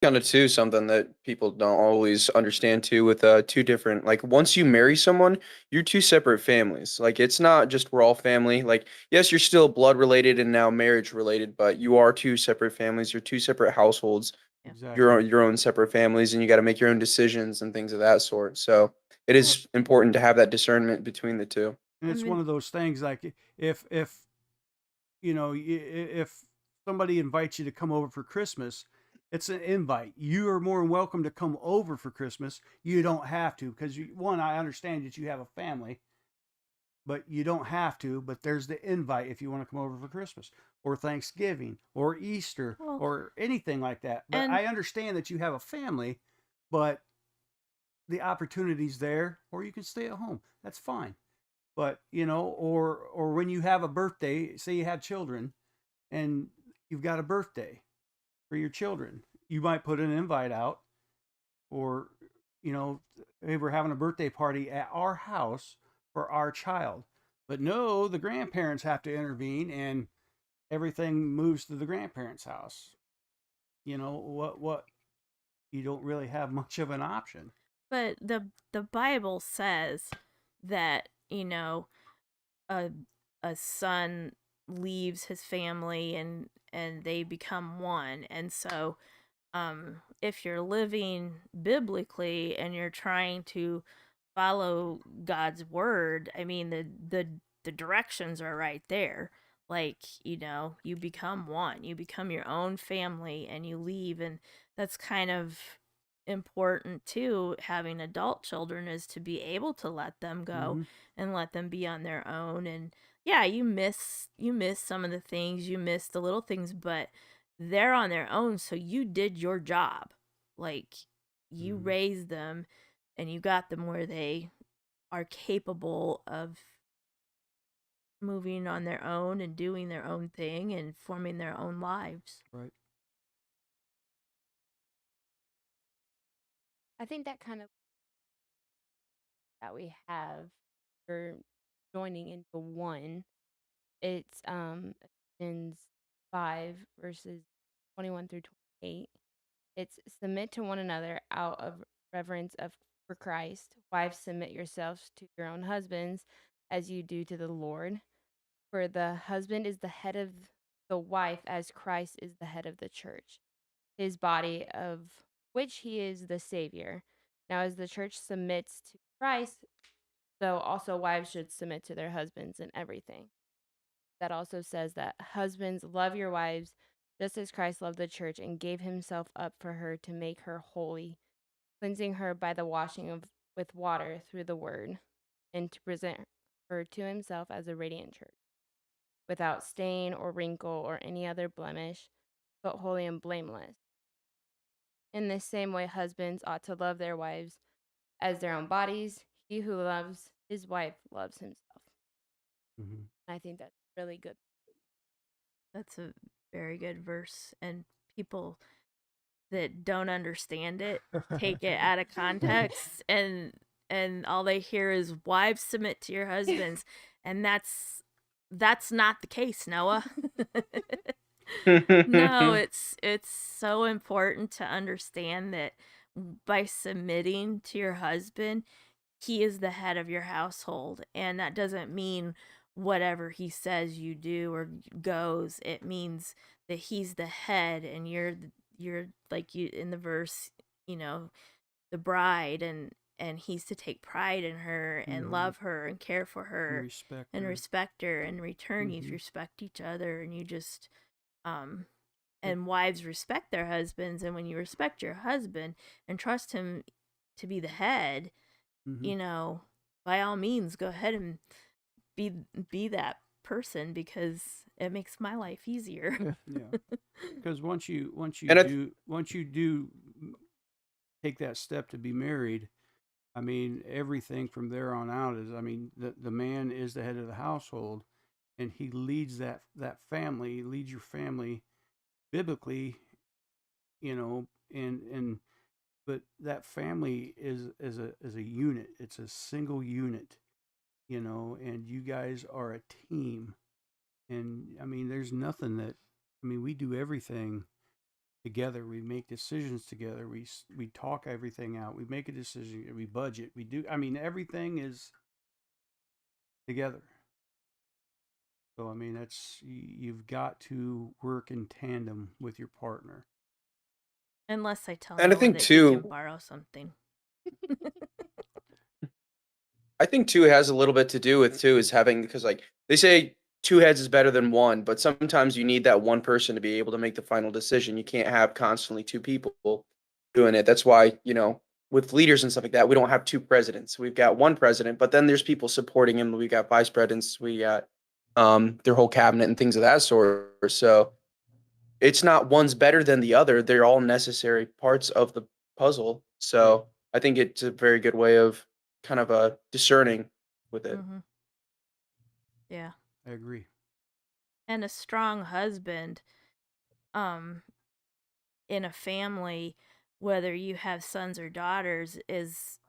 Speaker 5: Kind of too something that people don't always understand too with two different, like, once you marry someone, you're two separate families. Like, it's not just we're all family. Like, yes, you're still blood related and now marriage related, but you are two separate families. You're two separate households,
Speaker 1: exactly.
Speaker 5: your own separate families, and you got to make your own decisions and things of that sort. So it
Speaker 3: Well,
Speaker 5: is important to have that discernment between the two.
Speaker 1: And
Speaker 3: I
Speaker 1: it's
Speaker 3: mean,
Speaker 1: one of those things like if if somebody invites you to come over for Christmas, it's an invite. You are more than welcome to come over for Christmas. You don't have to, because one, I understand that you have a family, but you don't have to. But there's the invite if you want to come over for Christmas or Thanksgiving or Easter
Speaker 3: well,
Speaker 1: or anything like that. But
Speaker 3: and
Speaker 1: I understand that you have a family, but the opportunity's there, or you can stay at home. That's fine. But or when you have a birthday, say you have children, and you've got a birthday for your children, you might put an invite out, or hey, we're having a birthday party at our house for our child. But no, the grandparents have to intervene, and everything moves to the grandparents' house. What you don't really have much of an option.
Speaker 3: but the Bible says that, a a son leaves his family and they become one. And so if you're living biblically and you're trying to follow God's word, I mean the directions are right there. Like, you become one. You become your own family and you leave, and that's kind of important too, having adult children, is to be able to let them go
Speaker 1: Mhm.
Speaker 3: and let them be on their own. And yeah, you miss some of the things, you miss the little things, but they're on their own, so you did your job. Like, you
Speaker 1: Mhm.
Speaker 3: raised them and you got them where they are capable of moving on their own and doing their own thing and forming their own lives.
Speaker 1: Right.
Speaker 6: I think that kind of that we have for joining into one. It's Ephesians 5 verses 21 through 28. It's submit to one another out of reverence of for Christ. Wives, submit yourselves to your own husbands as you do to the Lord. For the husband is the head of the wife, as Christ is the head of the church, his body, of which he is the Savior. Now, as the church submits to Christ, so also wives should submit to their husbands in everything. That also says that husbands, love your wives just as Christ loved the church and gave himself up for her to make her holy, cleansing her by the washing of with water through the word, and to present her to himself as a radiant church, without stain or wrinkle or any other blemish, but holy and blameless. In this same way, husbands ought to love their wives as their own bodies. He who loves his wife loves himself.
Speaker 1: Mhm.
Speaker 6: I think that's really good.
Speaker 3: That's a very good verse. And people that don't understand it take it out of context, and all they hear is wives submit to your husbands, and that's not the case, Noah. No, it's so important to understand that by submitting to your husband, he is the head of your household, and that doesn't mean whatever he says you do or goes. It means that he's the head, and you're like, you in the verse, you know, the bride, and he's to take pride in her and
Speaker 1: Mhm.
Speaker 3: love her and care for
Speaker 1: And
Speaker 3: her
Speaker 1: respect
Speaker 3: and
Speaker 1: her.
Speaker 3: respect her. In return, you
Speaker 1: Mhm.
Speaker 3: respect each other, and you just and wives respect their husbands, and when you respect your husband and trust him to be the head,
Speaker 1: Mhm.
Speaker 3: you know, by all means, go ahead and be be that person, because it makes my life easier.
Speaker 1: Yeah. Because once you
Speaker 5: And
Speaker 1: once you do take that step to be married, I mean, everything from there on out is, I mean, the man is the head of the household, and he leads that family, leads your family biblically, you know, and but that family is a unit. It's a single unit, you know, and you guys are a team. And I mean, there's nothing that, I mean, we do everything together. We make decisions together. We talk everything out. We make a decision. We budget. We do. I mean, everything is together. So I mean, that's, you've got to work in tandem with your partner.
Speaker 3: Unless I tell
Speaker 5: and I
Speaker 3: Noah
Speaker 5: think
Speaker 3: that he can
Speaker 5: too,
Speaker 3: borrow something.
Speaker 5: I think two has a little bit to do with too is having, because like they say two heads is better than one, but sometimes you need that one person to be able to make the final decision. You can't have constantly two people doing it. That's why, with leaders and stuff like that, we don't have two presidents. We've got one president, but then there's people supporting him. We got vice presidents, we got their whole cabinet and things of that sort. So it's not one's better than the other. They're all necessary parts of the puzzle. So I think it's a very good way of kind of discerning with it.
Speaker 3: Mm-hmm. Yeah.
Speaker 1: I agree.
Speaker 3: And a strong husband, um, in a family, whether you have sons or daughters, is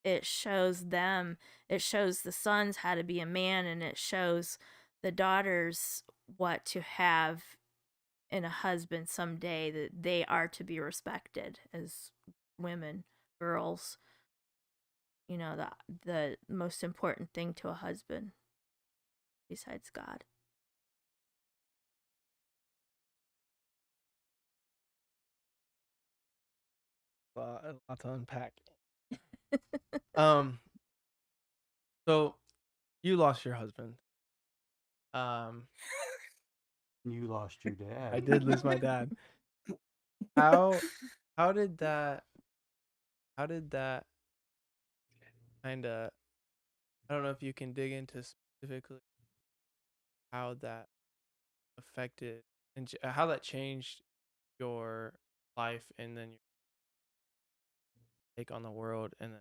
Speaker 3: it shows them, it shows the sons how to be a man, and it shows the daughters what to have in a husband someday, that they are to be respected as women, girls. You know, the most important thing to a husband besides God.
Speaker 2: A lot to unpack. Um, so you lost your husband. Um,
Speaker 1: You lost your dad.
Speaker 2: I did lose my dad. How how did that how did that kind of, I don't know if you can dig into specifically how that affected and how that changed your life and then your take on the world and then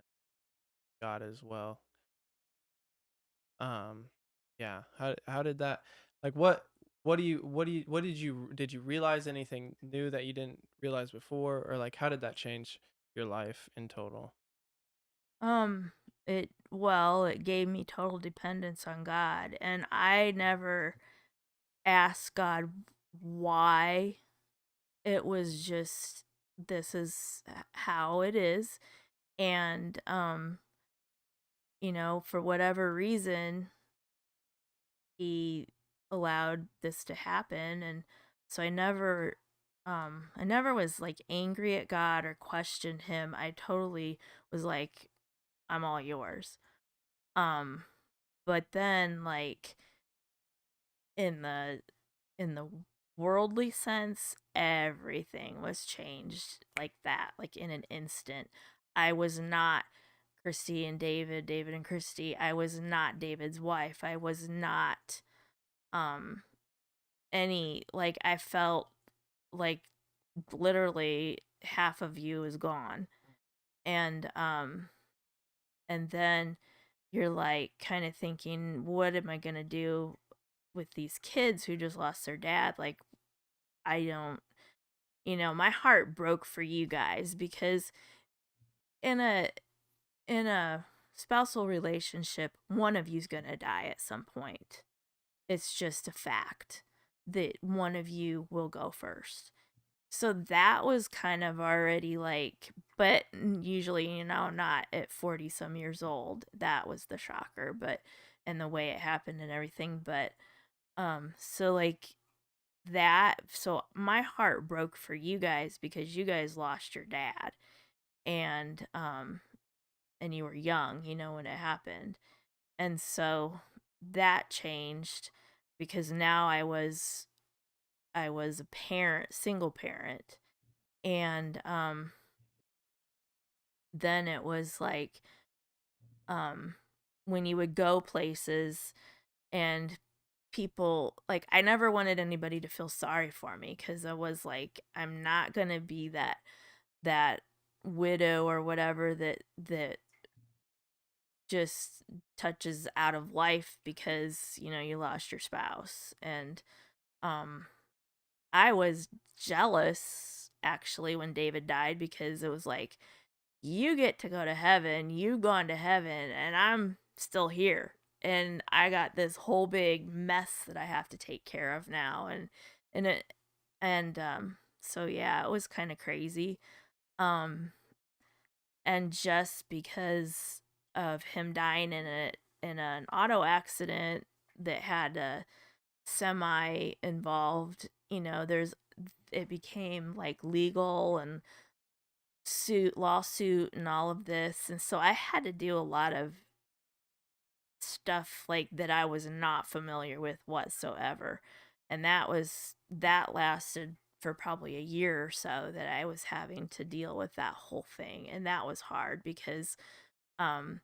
Speaker 2: God as well. Um, yeah. How did that, like, what did you realize anything new that you didn't realize before, or like how did that change your life in total?
Speaker 3: Um, it gave me total dependence on God, and I never asked God why. It was just, this is how it is, and for whatever reason, he allowed this to happen, and so I never was like angry at God or questioned him. I totally was like, I'm all yours. Um but then, like, in the worldly sense, everything was changed like that, like in an instant. I was not Christy and David, David and Christy. I was not David's wife. I was not um any, like, I felt like literally half of you is gone. And then you're like kind of thinking, what am I going to do with these kids who just lost their dad? Like, I don't, my heart broke for you guys, because in a in a spousal relationship, one of you's going to die at some point. It's just a fact that one of you will go first. So that was kind of already like, but usually, not at 40 some years old. That was the shocker, but, and the way it happened and everything. But, so like so my heart broke for you guys because you guys lost your dad, and you were young, when it happened. And so that changed, because now I was a parent, single parent. And then it was like, um when you would go places and people, like, I never wanted anybody to feel sorry for me, because I was like, I'm not gonna be that widow or whatever that just touches out of life because you lost your spouse. And um I was jealous actually when David died, because it was like, you get to go to heaven, you've gone to heaven, and I'm still here. And I got this whole big mess that I have to take care of now. And it, and so yeah, it was kind of crazy. Um, and just because of him dying in an auto accident that had a semi involved, it became like legal and lawsuit and all of this. And so I had to do a lot of stuff like that I was not familiar with whatsoever. And that lasted for probably a year or so, that I was having to deal with that whole thing. And that was hard because um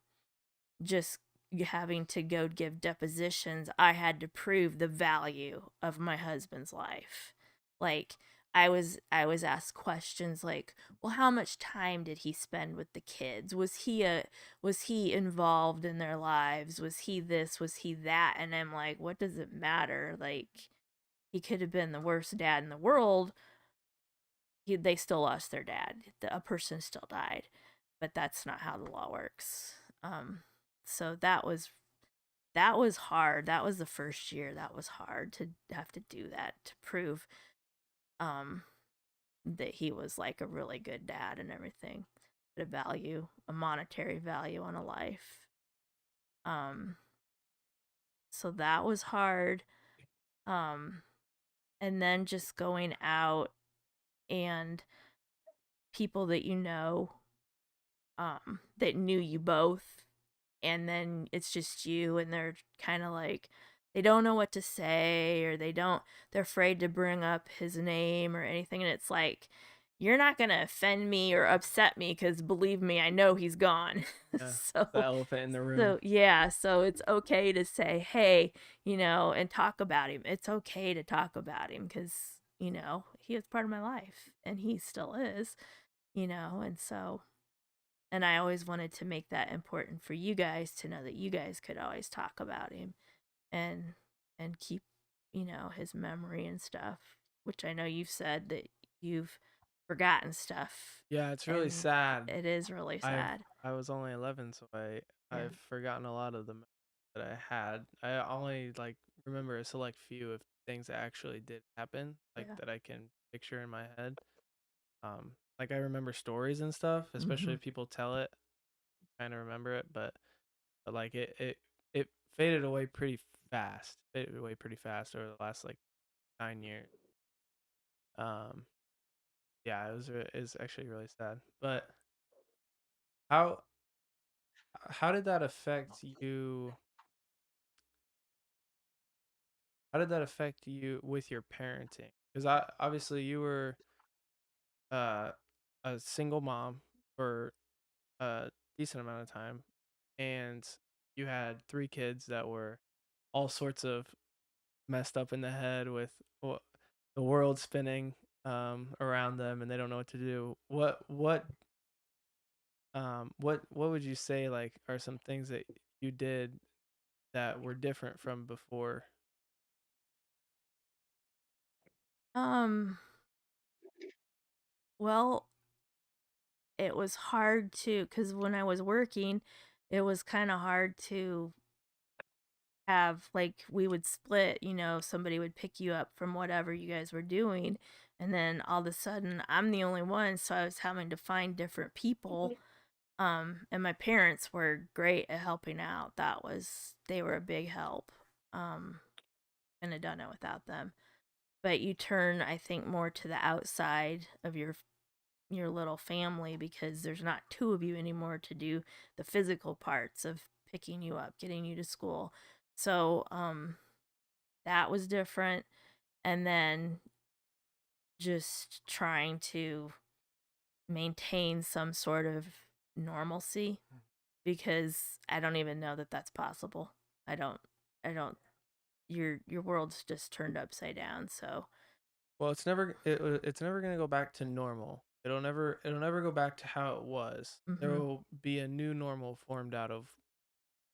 Speaker 3: just having to go give depositions, I had to prove the value of my husband's life. Like, I was asked questions like, well, how much time did he spend with the kids? Was he involved in their lives? Was he this? Was he that? And I'm like, what does it matter? Like, he could have been the worst dad in the world. They still lost their dad. A person still died, but that's not how the law works. So that was hard. That was the first year. That was hard to have to do that, to prove um that he was like a really good dad and everything. A monetary value on a life. Um so that was hard. Um and then just going out, and people that that knew you both, and then it's just you, and they're kind of like, they don't know what to say, or they're afraid to bring up his name or anything. And it's like, you're not going to offend me or upset me because believe me, I know he's gone.
Speaker 2: Yeah,
Speaker 3: so,
Speaker 2: the elephant in the room.
Speaker 3: so yeah, so it's okay to say, hey, and talk about him. It's okay to talk about him because, he was part of my life and he still is, and so, and I always wanted to make that important for you guys to know that you guys could always talk about him and keep, his memory and stuff, which I know you've said that you've forgotten stuff.
Speaker 2: Yeah, it's really
Speaker 3: and
Speaker 2: sad.
Speaker 3: It is really sad.
Speaker 2: I was only 11, so I've forgotten a lot of the memories that I had. I only like remember a select few of things that actually did happen, like
Speaker 3: Yeah.
Speaker 2: that I can picture in my head. Like I remember stories and stuff, especially
Speaker 3: Mhm.
Speaker 2: if people tell it, kind of remember it, but like it faded away pretty fast. Faded away pretty fast over the last like 9 years. Um, yeah, it's actually really sad. But how how did that affect you? How did that affect you with your parenting? Because obviously you were uh, a single mom for a decent amount of time, and you had 3 kids that were all sorts of messed up in the head with the world spinning around them, and they don't know what to do. What would you say like are some things that you did that were different from before?
Speaker 3: Um, well, it was hard to, because when I was working, it was kind of hard to have, like, we would split, somebody would pick you up from whatever you guys were doing. And then all of a sudden, I'm the only one. So I was having to find different people. And my parents were great at helping out. They were a big help. Couldn't have done it without them. But you turn, I think, more to the outside of your little family because there's not 2 of you anymore to do the physical parts of picking you up, getting you to school. So, that was different. And then just trying to maintain some sort of normalcy because I don't even know that that's possible. I don't your world's just turned upside down. So,
Speaker 2: Well, it's never gonna go back to normal. It'll never go back to how it was. There
Speaker 3: mhm.
Speaker 2: will be a new normal formed out of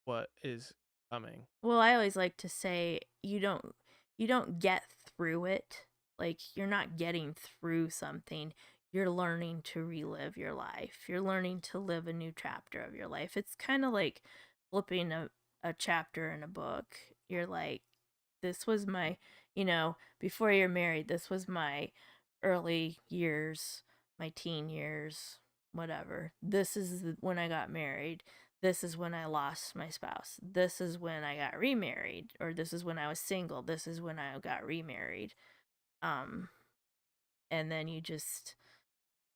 Speaker 2: what is coming.
Speaker 3: Well, I always like to say you don't get through it. Like you're not getting through something. You're learning to relive your life. You're learning to live a new chapter of your life. It's kind of like flipping a chapter in a book. You're like, this was my, before you're married, this was my early years, my teen years, whatever. This is when I got married. This is when I lost my spouse. This is when I got remarried, or this is when I was single. This is when I got remarried. Um, and then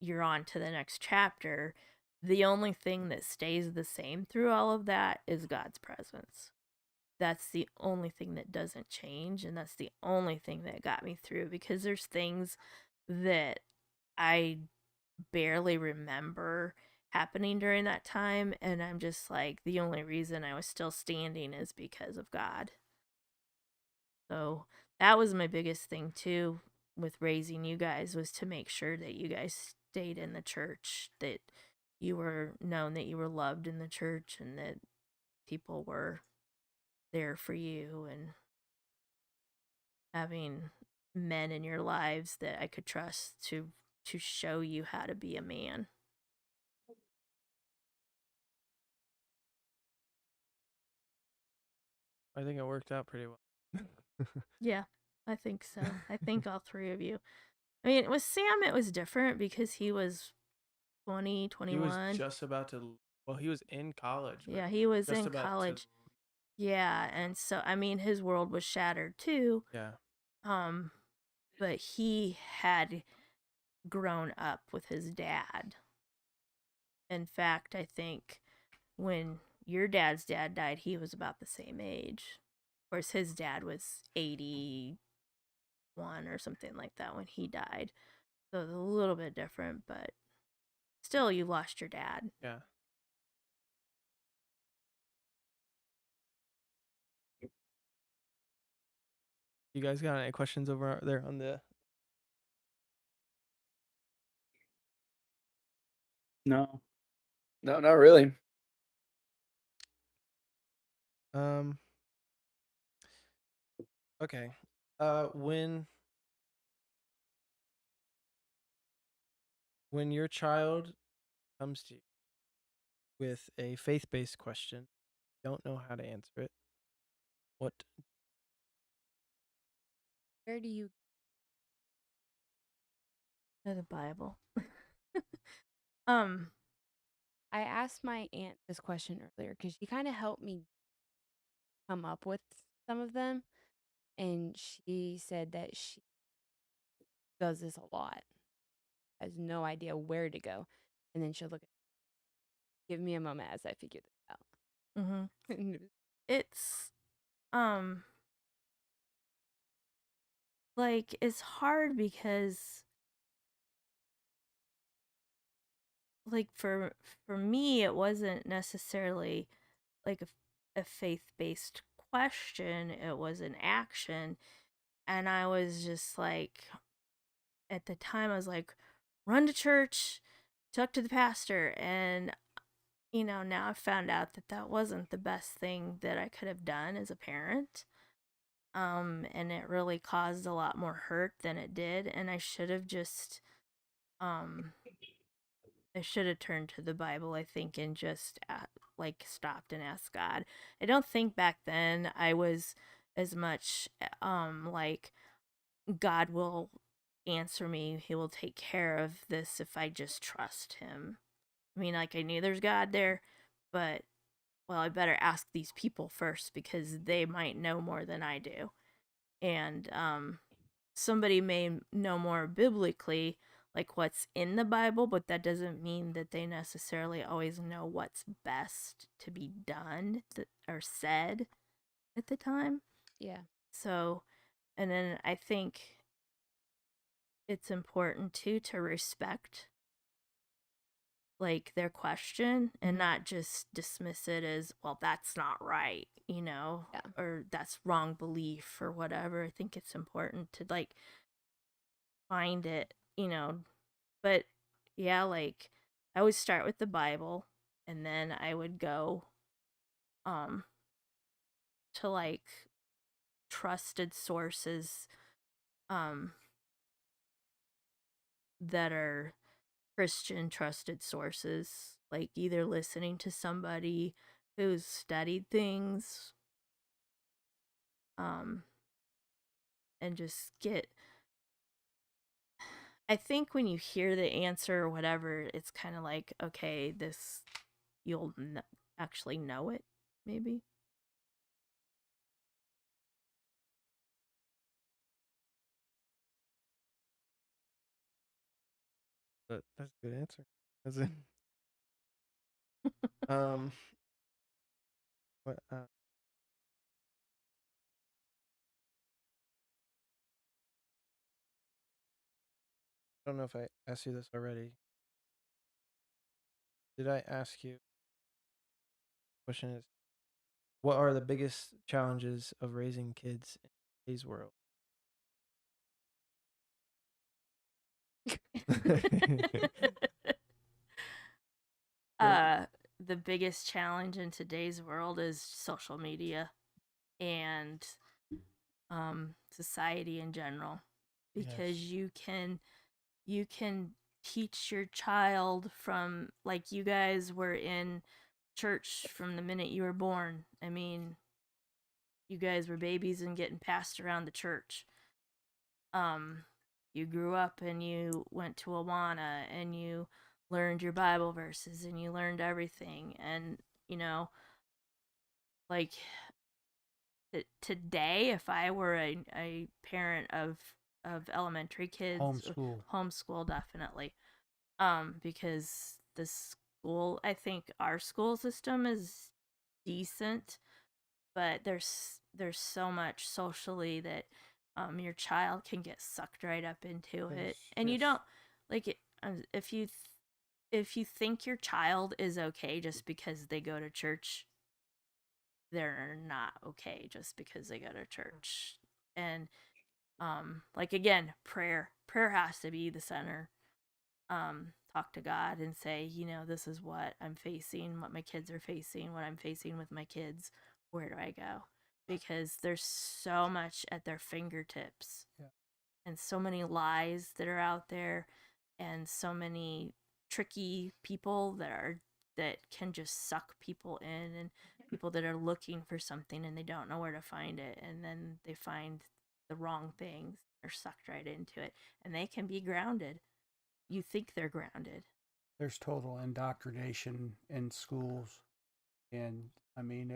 Speaker 3: you're on to the next chapter. The only thing that stays the same through all of that is God's presence. That's the only thing that doesn't change, and that's the only thing that got me through because there's things that I barely remember happening during that time, and I'm just like, the only reason I was still standing is because of God. So that was my biggest thing too with raising you guys, was to make sure that you guys stayed in the church, that you were known, that you were loved in the church, and that people were there for you, and having men in your lives that I could trust to show you how to be a man.
Speaker 2: I think it worked out pretty well.
Speaker 3: Yeah, I think so. I think all 3 of you. I mean, with Sam, it was different because he was 20,
Speaker 2: He was
Speaker 3: 21.
Speaker 2: just about to. Well, he was in college. But
Speaker 3: Yeah, he was
Speaker 2: just
Speaker 3: in
Speaker 2: about to.
Speaker 3: college. Yeah, and so I mean, his world was shattered too.
Speaker 2: Yeah.
Speaker 3: Um, but he had grown up with his dad. In fact, I think when your dad's dad died, he was about the same age. Of course, his dad was 81 or something like that when he died. So it's a little bit different, but still, you lost your dad.
Speaker 2: Yeah. You guys got any questions over there on the?
Speaker 4: No.
Speaker 5: No, not really.
Speaker 2: Okay. When your child comes to you with a faith-based question, don't know how to answer it, what?
Speaker 6: Where do you
Speaker 3: The Bible. um,
Speaker 6: I asked my aunt this question earlier because she kind of helped me come up with some of them. And she said that she does this a lot, has no idea where to go. And then she'll look at, give me a moment as I figure this out.
Speaker 3: mm-hmm. It's like it's hard because like for me it wasn't necessarily like a faith-based question, it was an action, and I was just like at the time I was like run to church, talk to the pastor, and now I found out that that wasn't the best thing that I could have done as a parent. And it really caused a lot more hurt than it did, and I should have just I should have turned to the Bible, I think, and just like stopped and asked God. I don't think back then I was as much like God will answer me. He will take care of this if I just trust him. I mean, like I knew there's God there, but well, I better ask these people first because they might know more than I do. And somebody may know more biblically, like what's in the Bible, but that doesn't mean that they necessarily always know what's best to be done or said at the time.
Speaker 6: Yeah.
Speaker 3: So, and then I think it's important too to respect like their question and not just dismiss it as, well, that's not right,
Speaker 6: Yeah.
Speaker 3: or that's wrong belief or whatever. I think it's important to like find it, but yeah, like I would start with the Bible and then I would go um to like trusted sources um that are Christian trusted sources, like either listening to somebody who's studied things um and just get I think when you hear the answer or whatever, it's kind of like, okay, this you'll actually know it, maybe.
Speaker 2: That's a good answer. That's it. um. What? I don't know if I asked you this already. Did I ask you? Question is, what are the biggest challenges of raising kids in today's world?
Speaker 3: The biggest challenge in today's world is social media and society in general, because you can teach your child from, like, you guys were in church from the minute you were born. I mean, you guys were babies and getting passed around the church. You grew up and you went to Awana and you learned your Bible verses and you learned everything. And, like today, if I were a parent of elementary kids, homeschool definitely. Because the school, I think our school system is decent, but there's so much socially that your child can get sucked right up into it, and you don't like if you think your child is okay just because they go to church, they're not okay just because they go to church. And like again, prayer has to be the center. Talk to God and say, this is what I'm facing, what my kids are facing, what I'm facing with my kids. Where do I go? Because there's so much at their fingertips.
Speaker 1: Yeah.
Speaker 3: And so many lies that are out there, and so many tricky people that can just suck people in, and people that are looking for something and they don't know where to find it, and then they find the wrong things. They're sucked right into it, and they can be grounded. You think they're grounded.
Speaker 1: There's total indoctrination in schools, and I mean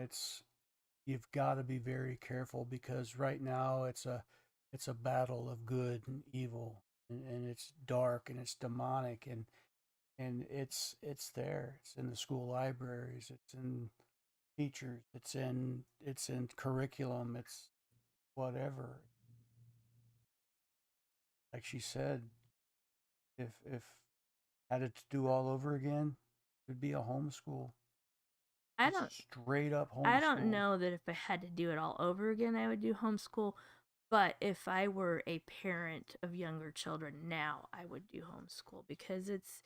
Speaker 1: you've got to be very careful because right now it's a battle of good and evil, and it's dark and it's demonic, and it's there. It's in the school libraries. It's in teachers. It's in curriculum. It's whatever. Like she said, if had it to do all over again, it would be a homeschool.
Speaker 3: I
Speaker 1: Just
Speaker 3: don't
Speaker 1: straight up homeschool.
Speaker 3: I don't know that if I had to do it all over again, I would do homeschool. But if I were a parent of younger children now, I would do homeschool because it's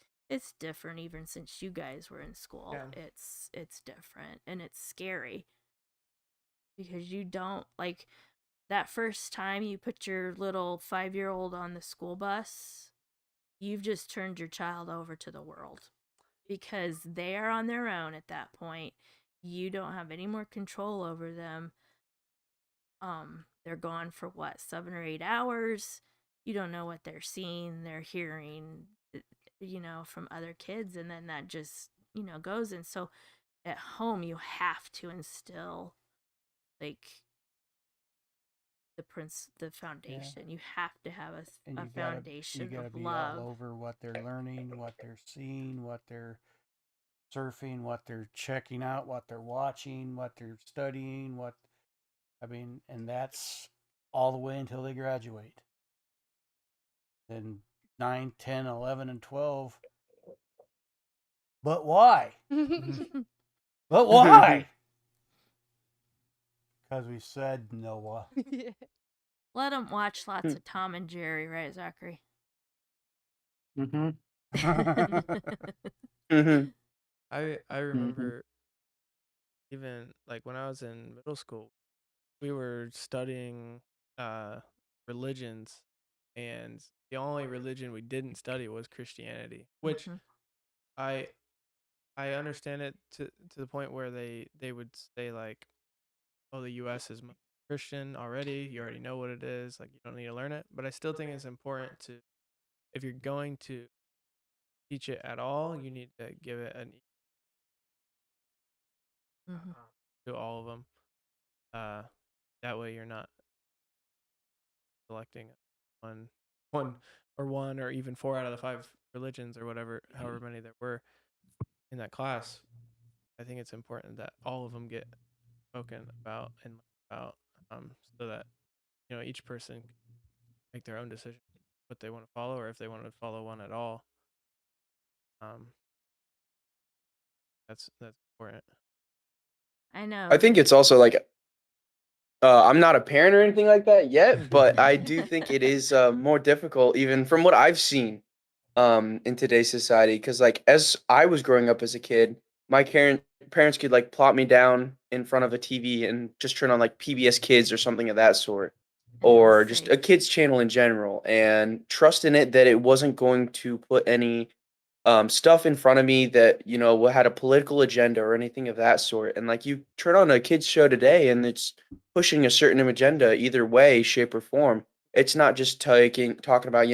Speaker 3: different. Even since you guys were in school,
Speaker 2: Yeah.
Speaker 3: it's different and it's scary because you don't like that first time you put your little 5-year-old on the school bus. You've just turned your child over to the world because they are on their own at that point. You don't have any more control over them. They're gone for what, 7 or 8 hours. You don't know what they're seeing, they're hearing, from other kids, and then that just goes. And so at home you have to instill like the foundation. You have to have
Speaker 1: And
Speaker 3: a
Speaker 1: you
Speaker 3: foundation
Speaker 1: gotta
Speaker 3: of
Speaker 1: be all
Speaker 3: love.
Speaker 1: over what they're learning, what they're seeing, what they're surfing, what they're checking out, what they're watching, what they're studying, and that's all the way until they graduate. Then 9, 10, 11, and 12. But why? But why? Because we said Noah.
Speaker 6: Yeah.
Speaker 3: Let them watch lots of Tom and Jerry, right, Zachary?
Speaker 4: Mm-hmm.
Speaker 5: Mhm.
Speaker 2: I
Speaker 4: Mm-hmm.
Speaker 2: remember even like when I was in middle school, we were studying uh religions, and the only religion we didn't study was Christianity, which
Speaker 3: Mhm.
Speaker 2: I I understand it to the point where they would say like, oh, the US is Christian already, you already know what it is, like you don't need to learn it. But I still think it's important to, if you're going to teach it at all, you need to give it an
Speaker 3: Mhm.
Speaker 2: to all of them. Uh, that way you're not selecting one, one one or even four out of the five religions or whatever, however many there were in that class. I think it's important that all of them get spoken about and learned about, so that each person can make their own decision what they want to follow, or if they want to follow one at all. Um, that's important.
Speaker 3: I know.
Speaker 5: I think it's also like I'm not a parent or anything like that yet, but I do think it is more difficult, even from what I've seen in today's society. Because like as I was growing up as a kid, my parents could like plop me down in front of a TV and just turn on like PBS Kids or something of that sort,
Speaker 3: And it was
Speaker 5: or just a
Speaker 3: safe.
Speaker 5: kids channel in general, and trust in it that it wasn't going to put any stuff in front of me that had a political agenda or anything of that sort. And like you turn on a kids show today, and it's pushing a certain agenda either way, shape, or form. It's not just talking about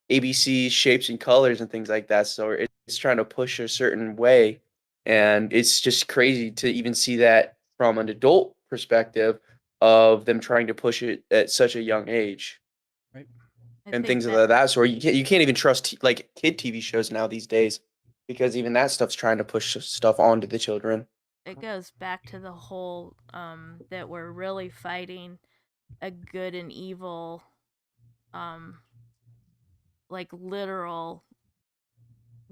Speaker 5: ABC shapes and colors and things like that. So it's trying to push a certain way, and it's just crazy to even see that from an adult perspective of them trying to push it at such a young age
Speaker 1: Right?
Speaker 3: I
Speaker 5: and
Speaker 3: think
Speaker 5: things of
Speaker 3: that
Speaker 5: that sort. You can't even trust like kid TV shows now these days because even that stuff's trying to push stuff onto the children.
Speaker 3: it goes back to the whole that we're really fighting a good and evil um like literal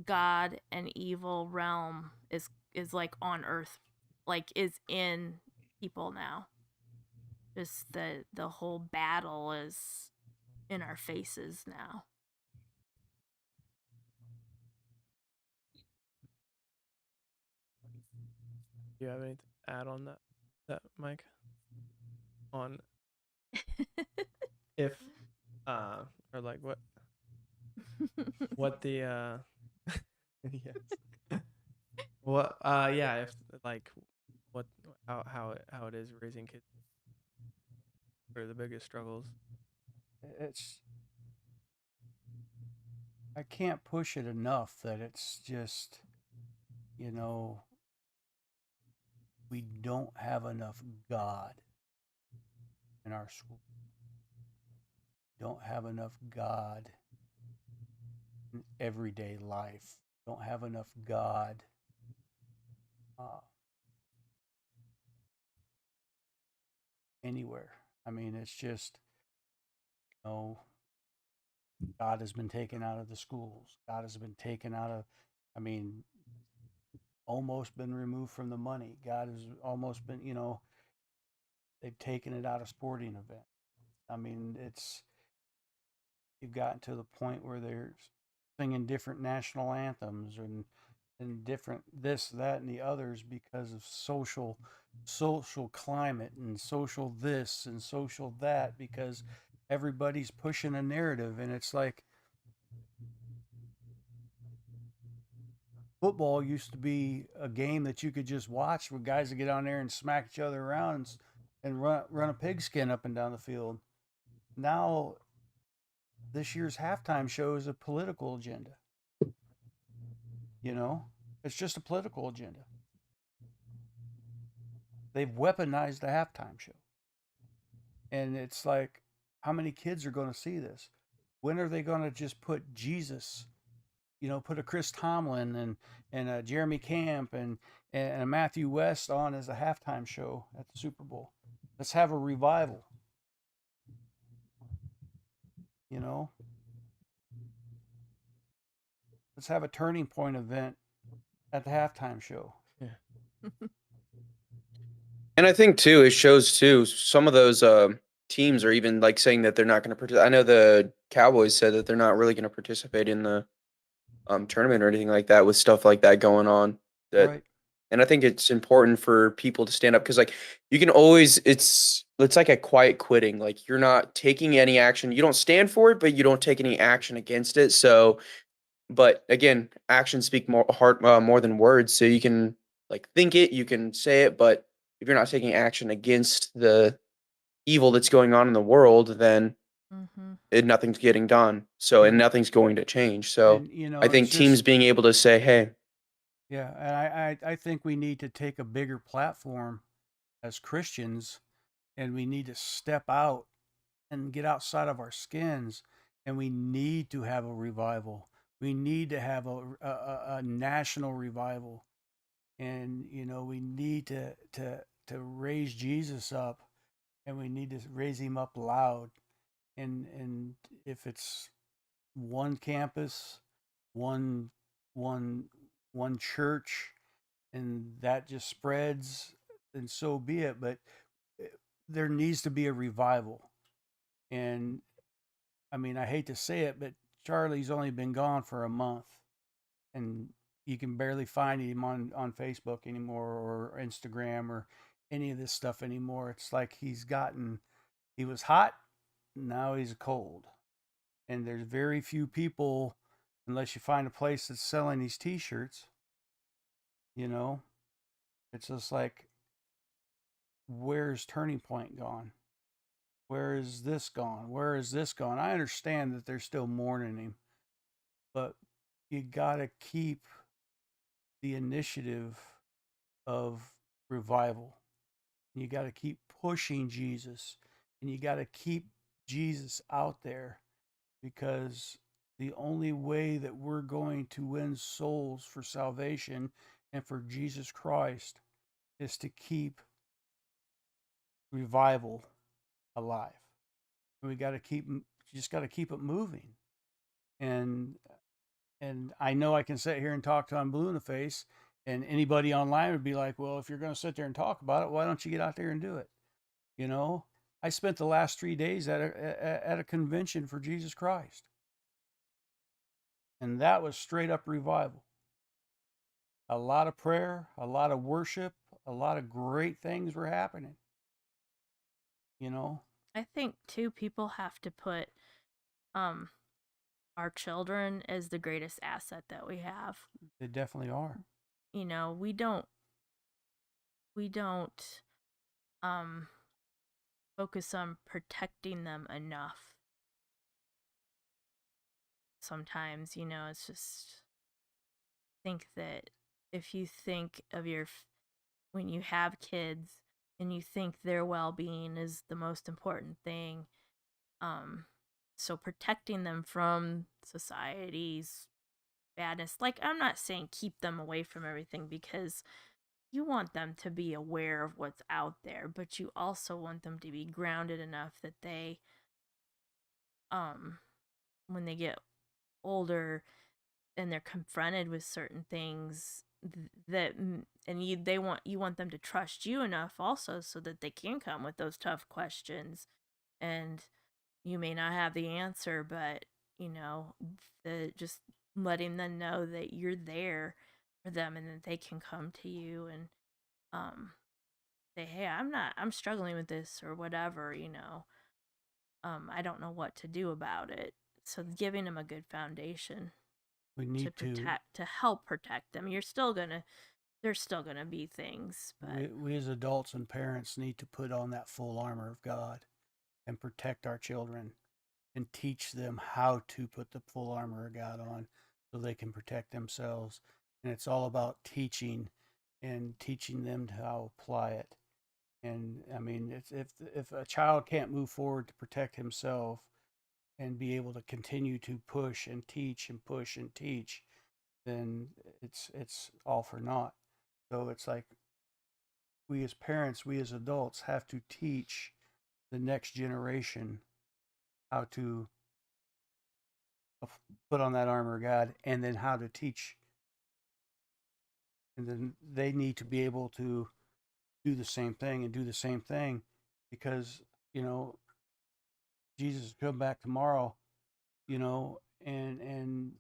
Speaker 3: God and evil realm is like on earth, like is in people now. Just the whole battle is in our faces now.
Speaker 2: Do you have anything to add on that Mike? On if or like what the yes. What yeah, if like what how it is raising kids or the biggest struggles.
Speaker 1: It's I can't push it enough that it's just, you know, we don't have enough God in our school. Don't have enough God in everyday life. Don't have enough God uh, anywhere. I mean, it's just, you know, God has been taken out of the schools. God has been taken out of, I mean, almost been removed from the money. God has almost been, you know, they've taken it out of sporting events. I mean, you've gotten to the point where they're singing different national anthems and different this, that, and the others because of social climate and social this and social that because everybody's pushing a narrative and it's like football used to be a game that you could just watch where guys would get on there and smack each other around and run a pigskin up and down the field. Now this year's halftime show is a political agenda. You know, it's just a political agenda. They've weaponized the halftime show, and it's like, how many kids are going to see this? When are they going to just put Jesus? You know, put a Chris Tomlin and a Jeremy Camp and a Matthew West on as a halftime show at the Super Bowl. Let's have a revival. You know, let's have a turning point event at the halftime show.
Speaker 2: Yeah.
Speaker 5: And I think too, it shows too. Some of those teams are even like saying that they're not going to participate. I know the Cowboys said that they're not really going to participate in the tournament or anything like that with stuff like that going on. That
Speaker 1: Right.
Speaker 5: And I think it's important for people to stand up because like you can always it's like a quiet quitting. Like you're not taking any action. You don't stand for it, but you don't take any action against it. So, but again, actions speak more than words. So you can like think it, you can say it, but if you're not taking action against the evil that's going on in the world, then
Speaker 3: Mm-hmm.
Speaker 5: nothing's getting done. So and nothing's going to change. So
Speaker 1: And you
Speaker 5: I
Speaker 1: know, it's
Speaker 5: think teams
Speaker 1: just
Speaker 5: being able to say, "Hey,
Speaker 1: yeah, and I think we need to take a bigger platform as Christians and we need to step out and get outside of our skins and we need to have a revival. We need to have a national revival. And you know, we need to raise Jesus up and we need to raise him up loud. And if it's one campus, one one one church and that just spreads, then so be it. But eh, there needs to be a revival. And I mean, I hate to say it, but Charlie's only been gone for a month, and you can barely find him on Facebook anymore or Instagram or any of this stuff anymore. It's like he was hot, now he's cold. And there's very few people, unless you find a place that's selling these t shirts, you know, it's just like, where's Turning Point gone? Where is this gone? Where is this gone? I understand that they're still mourning him, but you got to keep the initiative of revival. You got to keep pushing Jesus and you got to keep Jesus out there because the only way that we're going to win souls for salvation and for Jesus Christ is to keep revival alive. And we got to keep, just got to keep it moving. and I know I can sit here and talk to I'm blue in the face, and anybody online would be like, well, if you're going to sit there and talk about it, why don't you get out there and do it? You know, I spent the last 3 days at a convention for Jesus Christ, and that was straight up revival. A lot of prayer, a lot of worship, a lot of great things were happening. You know,
Speaker 3: I think too people have to put um our children as the greatest asset that we have.
Speaker 1: they definitely are.
Speaker 3: You know, we don't um focus on protecting them enough. Sometimes, you know, it's just think that if you think of when you have kids and you think their well-being is the most important thing, um so protecting them from society's badness, like, I'm not saying keep them away from everything, because you want them to be aware of what's out there, but you also want them to be grounded enough that they um when they get older and they're confronted with certain things, and you want them to trust you enough also, so that they can come with those tough questions, and you may not have the answer, but you know, the just letting them know that you're there for them, and that they can come to you and um say, hey, I'm struggling with this or whatever, you know. I don't know what to do about it. So giving them a good foundation
Speaker 1: We
Speaker 3: to
Speaker 1: need to.
Speaker 3: help protect them. There's still gonna be things, but
Speaker 1: We as adults and parents need to put on that full armor of God and protect our children and teach them how to put the full armor of God on so they can protect themselves. And it's all about teaching and teaching them how to apply it. And I mean, if a child can't move forward to protect himself and be able to continue to push and teach and push and teach, then it's all for naught. So it's like we as parents, we as adults have to teach the next generation how to put on that armor of God, and then how to teach. And then they need to be able to do the same thing and do the same thing, because, you know, Jesus will come back tomorrow, you know, and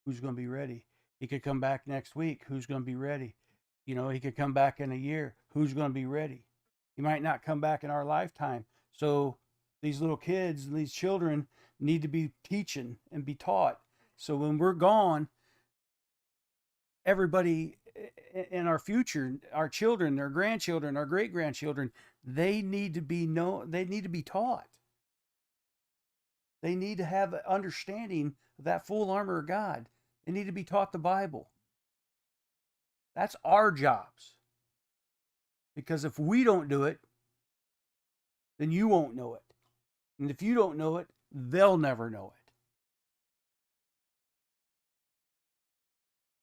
Speaker 1: who's going to be ready? He could come back next week. Who's going to be ready? You know, he could come back in a year. Who's going to be ready? He might not come back in our lifetime. So these little kids and these children need to be teaching and be taught. So when we're gone, everybody in our future, our children, our grandchildren, our great grandchildren, they need to be they need to be taught. They need to have an understanding of that full armor of God. They need to be taught the Bible. That's our jobs. Because if we don't do it, then you won't know it. And if you don't know it, they'll never know it.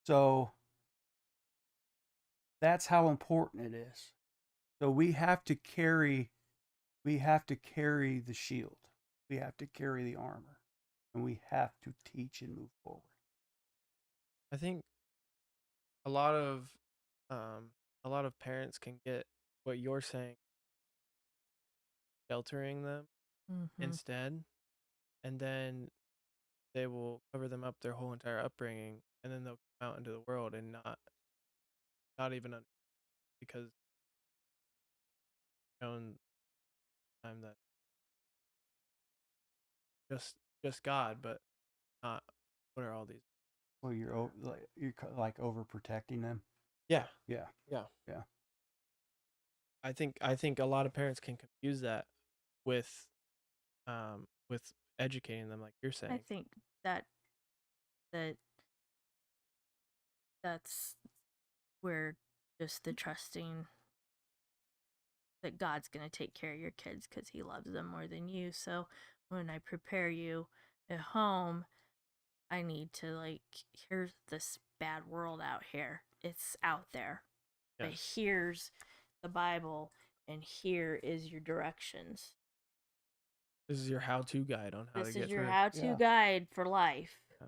Speaker 1: So that's how important it is. So we have to carry the shield. We have to carry the armor. And we have to teach and move forward.
Speaker 2: I think a lot of a lot of parents can get what you're saying, sheltering them instead, and then they will cover them up their whole entire upbringing, and then they'll come out into the world and not even because known time that just God, but not what are all these?
Speaker 1: Well, you're like overprotecting them.
Speaker 2: Yeah,
Speaker 1: Yeah,
Speaker 2: yeah.
Speaker 1: yeah.
Speaker 2: I think a lot of parents can confuse that with educating them, like you're
Speaker 3: I
Speaker 2: saying.
Speaker 3: think that that that's where just the trusting that God's going to take care of your kids because he loves them more than you. So when I prepare you at home, I need to, like, here's this bad world out here. It's out there.
Speaker 2: Yeah.
Speaker 3: But here's the Bible, and here is your directions.
Speaker 2: This is your how-to guide on how
Speaker 3: This
Speaker 2: to get
Speaker 3: is your
Speaker 2: through.
Speaker 3: how-to
Speaker 1: Yeah.
Speaker 3: guide for life.
Speaker 2: Yeah.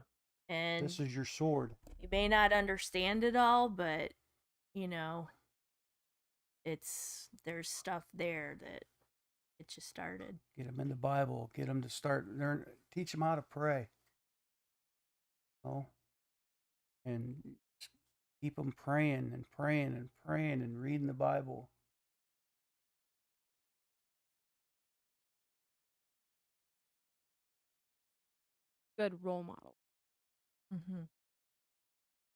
Speaker 3: And
Speaker 1: This is your sword.
Speaker 3: you may not understand it all, but there's stuff there that gets you started.
Speaker 1: Get them in the Bible. Get them to start learn. Teach them how to pray. And keep them praying and praying and praying and reading the Bible.
Speaker 6: Good role model.
Speaker 3: Mm-hmm.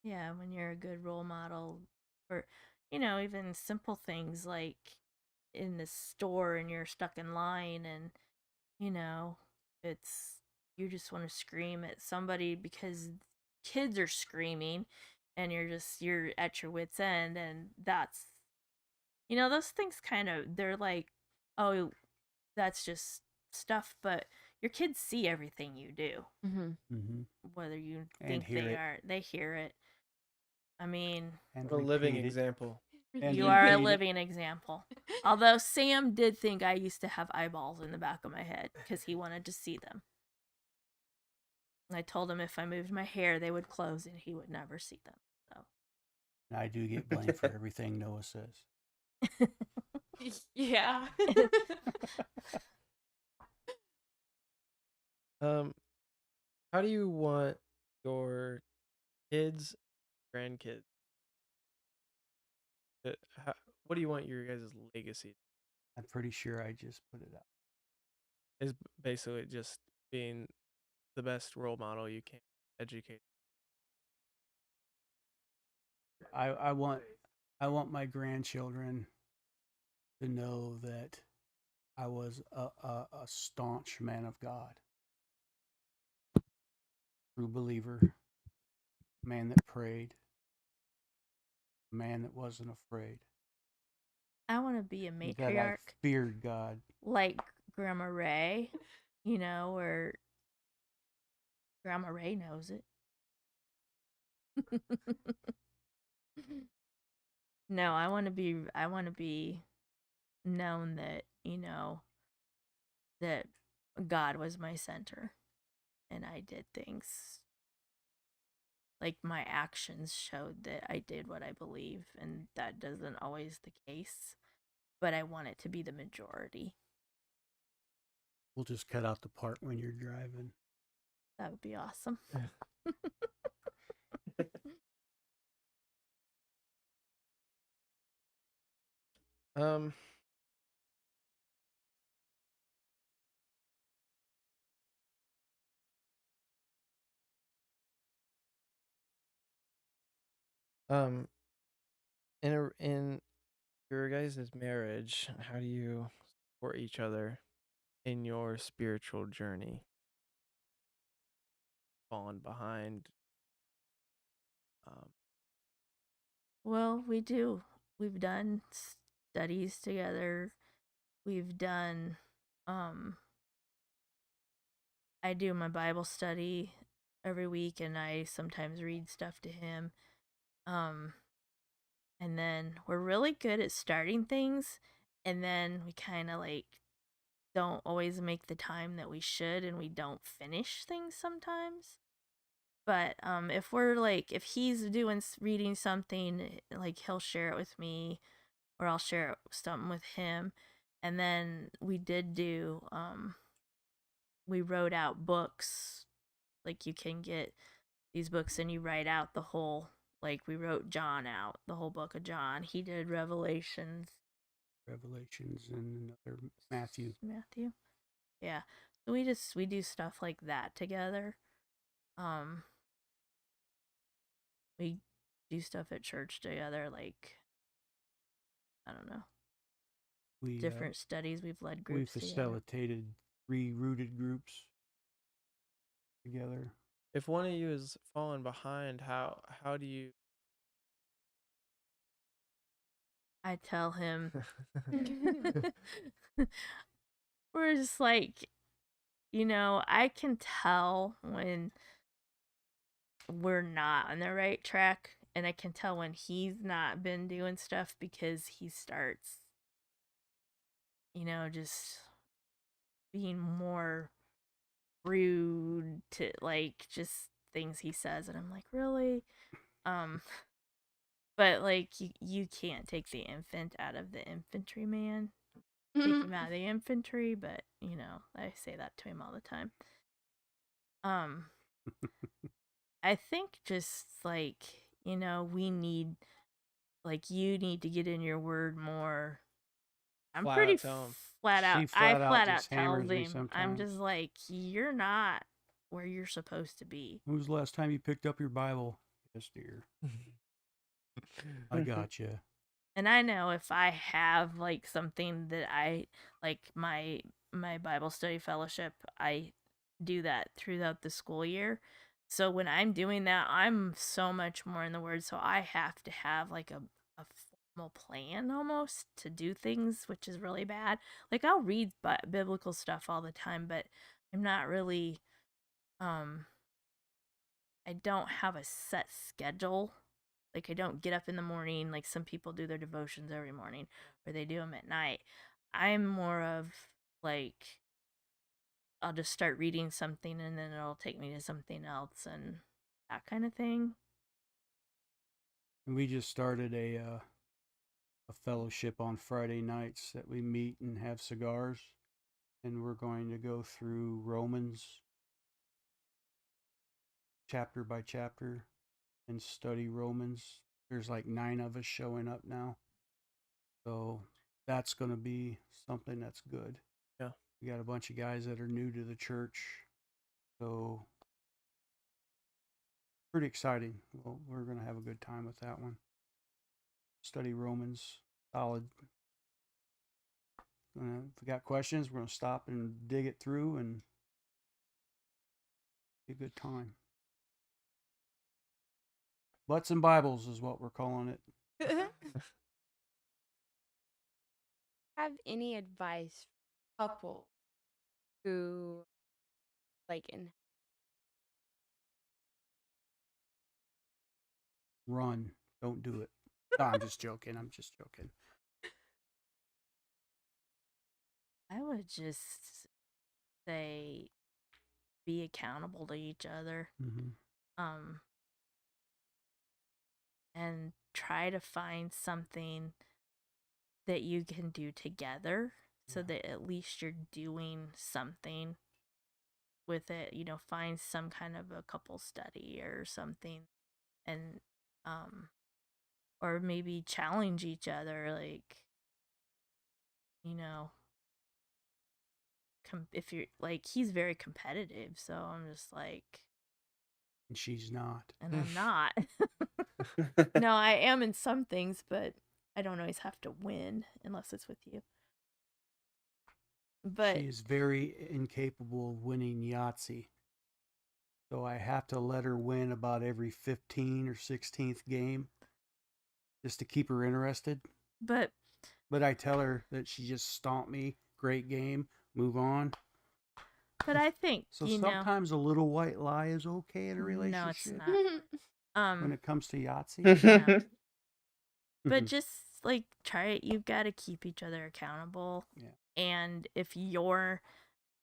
Speaker 3: Yeah, when you're a good role model for, even simple things like in the store and you're stuck in line and, it's, you just want to scream at somebody because kids are screaming and you're at your wit's end. And that's, those things they're like, oh, that's just stuff, but your kids see everything you do.
Speaker 6: Mm-hmm.
Speaker 3: Whether you
Speaker 1: And
Speaker 3: think
Speaker 1: hear
Speaker 3: they
Speaker 1: it.
Speaker 3: are, they hear it. I mean,
Speaker 1: And
Speaker 2: What a living
Speaker 1: repeat it.
Speaker 2: example.
Speaker 1: And
Speaker 3: you are a
Speaker 1: repeat it.
Speaker 3: living example. Although Sam did think I used to have eyeballs in the back of my head because he wanted to see them. I told him if I moved my hair, they would close and he would never see them. So
Speaker 1: I do get blamed for everything Noah says.
Speaker 6: Yeah.
Speaker 2: How do you want your kids, grandkids? What do you want your guys' legacy?
Speaker 1: I'm pretty sure I just put it out.
Speaker 2: Is basically just being the best role model you can, educate.
Speaker 1: I want my grandchildren to know that I was a staunch man of God, true believer, man that prayed, man that wasn't afraid,
Speaker 3: I want to be a
Speaker 1: that I
Speaker 3: matriarch
Speaker 1: feared God.
Speaker 3: like Grandma Ray, where Grandma Ray knows it. No, I want to be known that, that God was my center and I did things like my actions showed that I did what I believe, and that doesn't always the case, but I want it to be the majority.
Speaker 1: We'll just cut out the part when you're driving.
Speaker 3: That would be awesome.
Speaker 2: Um, um, in your guys' marriage, how do you support each other in your spiritual journey? Falling behind.
Speaker 3: Well, we do. We've done studies together. We've done I do my Bible study every week and I sometimes read stuff to him. And then we're really good at starting things and then we kind of like don't always make the time that we should and we don't finish things sometimes. But if he's doing reading something, like he'll share it with me or I'll share something with him. And then we did do we wrote out books. Like you can get these books and you write out the whole, like we wrote John out, the whole book of John. He did Revelations
Speaker 1: And another Matthew.
Speaker 3: Yeah. So we do stuff like that together. We do stuff at church together, like I don't know. Different studies. We've led
Speaker 1: We
Speaker 3: groups together.
Speaker 1: facilitated 3 rooted groups together.
Speaker 2: If one of you is falling behind, how do you?
Speaker 3: I tell him. We're just like, I can tell when we're not on the right track, and I can tell when he's not been doing stuff because he starts, just being more rude to like just things he says, and I'm like, really? Um, but like you can't take the infant out of the infantryman. Take him out of the infantry, but I say that to him all the time. Um, I think just like we need you need to get in your word more. I'm
Speaker 2: Flat
Speaker 3: pretty
Speaker 2: out tell 'em.
Speaker 3: flat out.
Speaker 1: She
Speaker 3: I
Speaker 1: flat out
Speaker 3: flat out
Speaker 1: just
Speaker 3: tells
Speaker 1: hammers me
Speaker 3: him. I'm
Speaker 1: sometimes.
Speaker 3: just like, you're not where you're supposed to be.
Speaker 1: When was the last time you picked up your Bible? Yes, dear. I got you.
Speaker 3: And I know if I have like something that I like my Bible study fellowship, I do that throughout the school year. So when I'm doing that, I'm so much more in the word. So I have to have like a formal plan almost to do things, which is really bad. Like I'll read biblical stuff all the time, but I'm not really um I don't have a set schedule. Like I don't get up in the morning like some people do their devotions every morning or they do them at night. I'm more of like I'll just start reading something and then it'll take me to something else and that kind of thing.
Speaker 1: And we just started a fellowship on Friday nights that we meet and have cigars, and we're going to go through Romans chapter by chapter and study Romans. There's like 9 of us showing up now, so that's going to be something that's good.
Speaker 2: Yeah.
Speaker 1: We got a bunch of guys that are new to the church, so pretty exciting. Well, we're going to have a good time with that one. Study Romans, solid. If we got questions, we're going to stop and dig it through and be a good time. Butts and Bibles is what we're calling it.
Speaker 6: Have any advice for couples who like in
Speaker 1: Run. Don't do it. No, I'm just joking. I'm just joking.
Speaker 3: I would just say be accountable to each other.
Speaker 1: Mm-hmm.
Speaker 3: Um and try to find something that you can do together so that at least you're doing something with it. Find some kind of a couple study or something, and or maybe challenge each other, like you know if you're like he's very competitive, so I'm just like,
Speaker 1: And she's not.
Speaker 3: and I'm not. No, I am in some things, but I don't always have to win unless it's with you. But
Speaker 1: She is very incapable of winning Yahtzee. So I have to let her win about every 15 or 16th game just to keep her interested.
Speaker 3: but
Speaker 1: But I tell her that she just stomped me. Great game. Move on.
Speaker 3: I think
Speaker 1: So sometimes a little white lie is okay in a
Speaker 3: no, it's
Speaker 1: relationship
Speaker 3: not.
Speaker 1: when it comes to Yahtzee.
Speaker 3: Yeah. But just like try it. You've got to keep each other accountable.
Speaker 1: Yeah.
Speaker 3: And if you're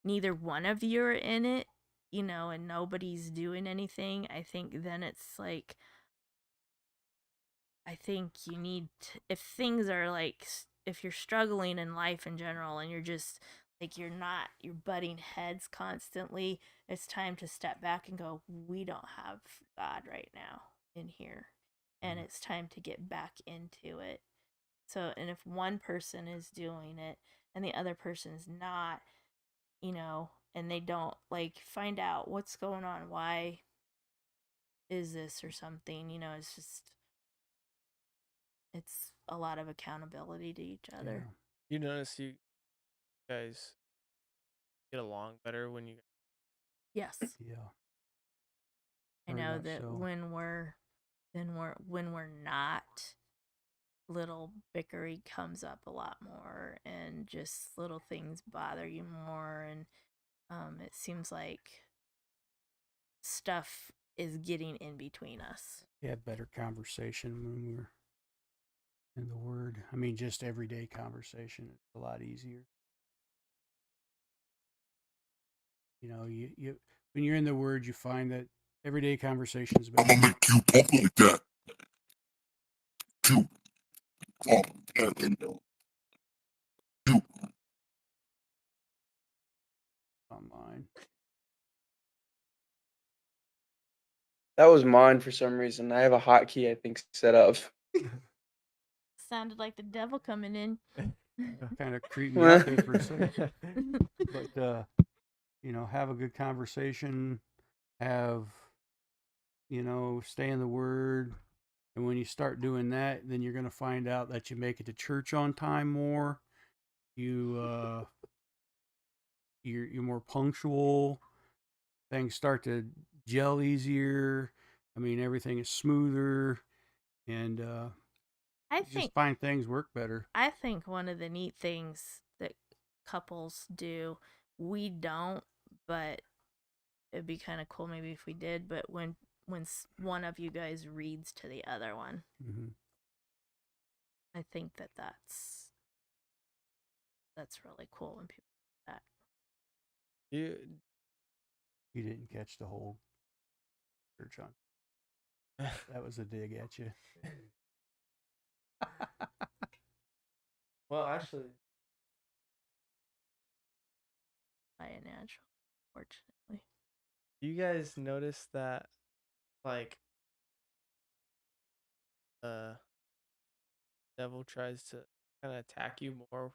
Speaker 3: neither one of you are in it, and nobody's doing anything, I think then it's like, I think you need to, if things are like, if you're struggling in life in general and you're just like, you're butting heads constantly, it's time to step back and go, we don't have God right now in here. And it's time to get back into it. So, and if one person is doing it and the other person is not, and they don't like find out what's going on, why is this or something, it's just, it's a lot of accountability to each other.
Speaker 2: You notice you guys get along better when you.
Speaker 3: Yes.
Speaker 1: Yeah.
Speaker 3: I
Speaker 1: Very
Speaker 3: know
Speaker 1: much
Speaker 3: that
Speaker 1: so.
Speaker 3: when we're not, little bickery comes up a lot more and just little things bother you more, and it seems like stuff is getting in between us.
Speaker 1: We have better conversation when we're in the Word. I mean, just everyday conversation. It's a lot easier. You when you're in the Word, you find that everyday conversations
Speaker 7: I'm gonna
Speaker 1: better.
Speaker 7: make you pump like that. Two. And then two.
Speaker 1: Online.
Speaker 5: That was mine for some reason. I have a hotkey I think set up.
Speaker 3: Sounded like the devil coming in.
Speaker 1: Kind of creeped me out there for a second. But have a good conversation. Have stay in the Word. And when you start doing that, then you're going to find out that you make it to church on time more. You're more punctual. Things start to gel easier. I mean, everything is smoother, and
Speaker 3: I
Speaker 1: you just
Speaker 3: think
Speaker 1: find things work better.
Speaker 3: I think one of the neat things that couples do, we don't, but it'd be kind of cool maybe if we did. But when one of you guys reads to the other one,
Speaker 1: Mm-hmm.
Speaker 3: I think that's really cool when people do that.
Speaker 1: You didn't catch the whole church on. That was a dig at you.
Speaker 2: Well, actually,
Speaker 3: By a natural, fortunately.
Speaker 2: you guys notice that, like, devil tries to kind of attack you more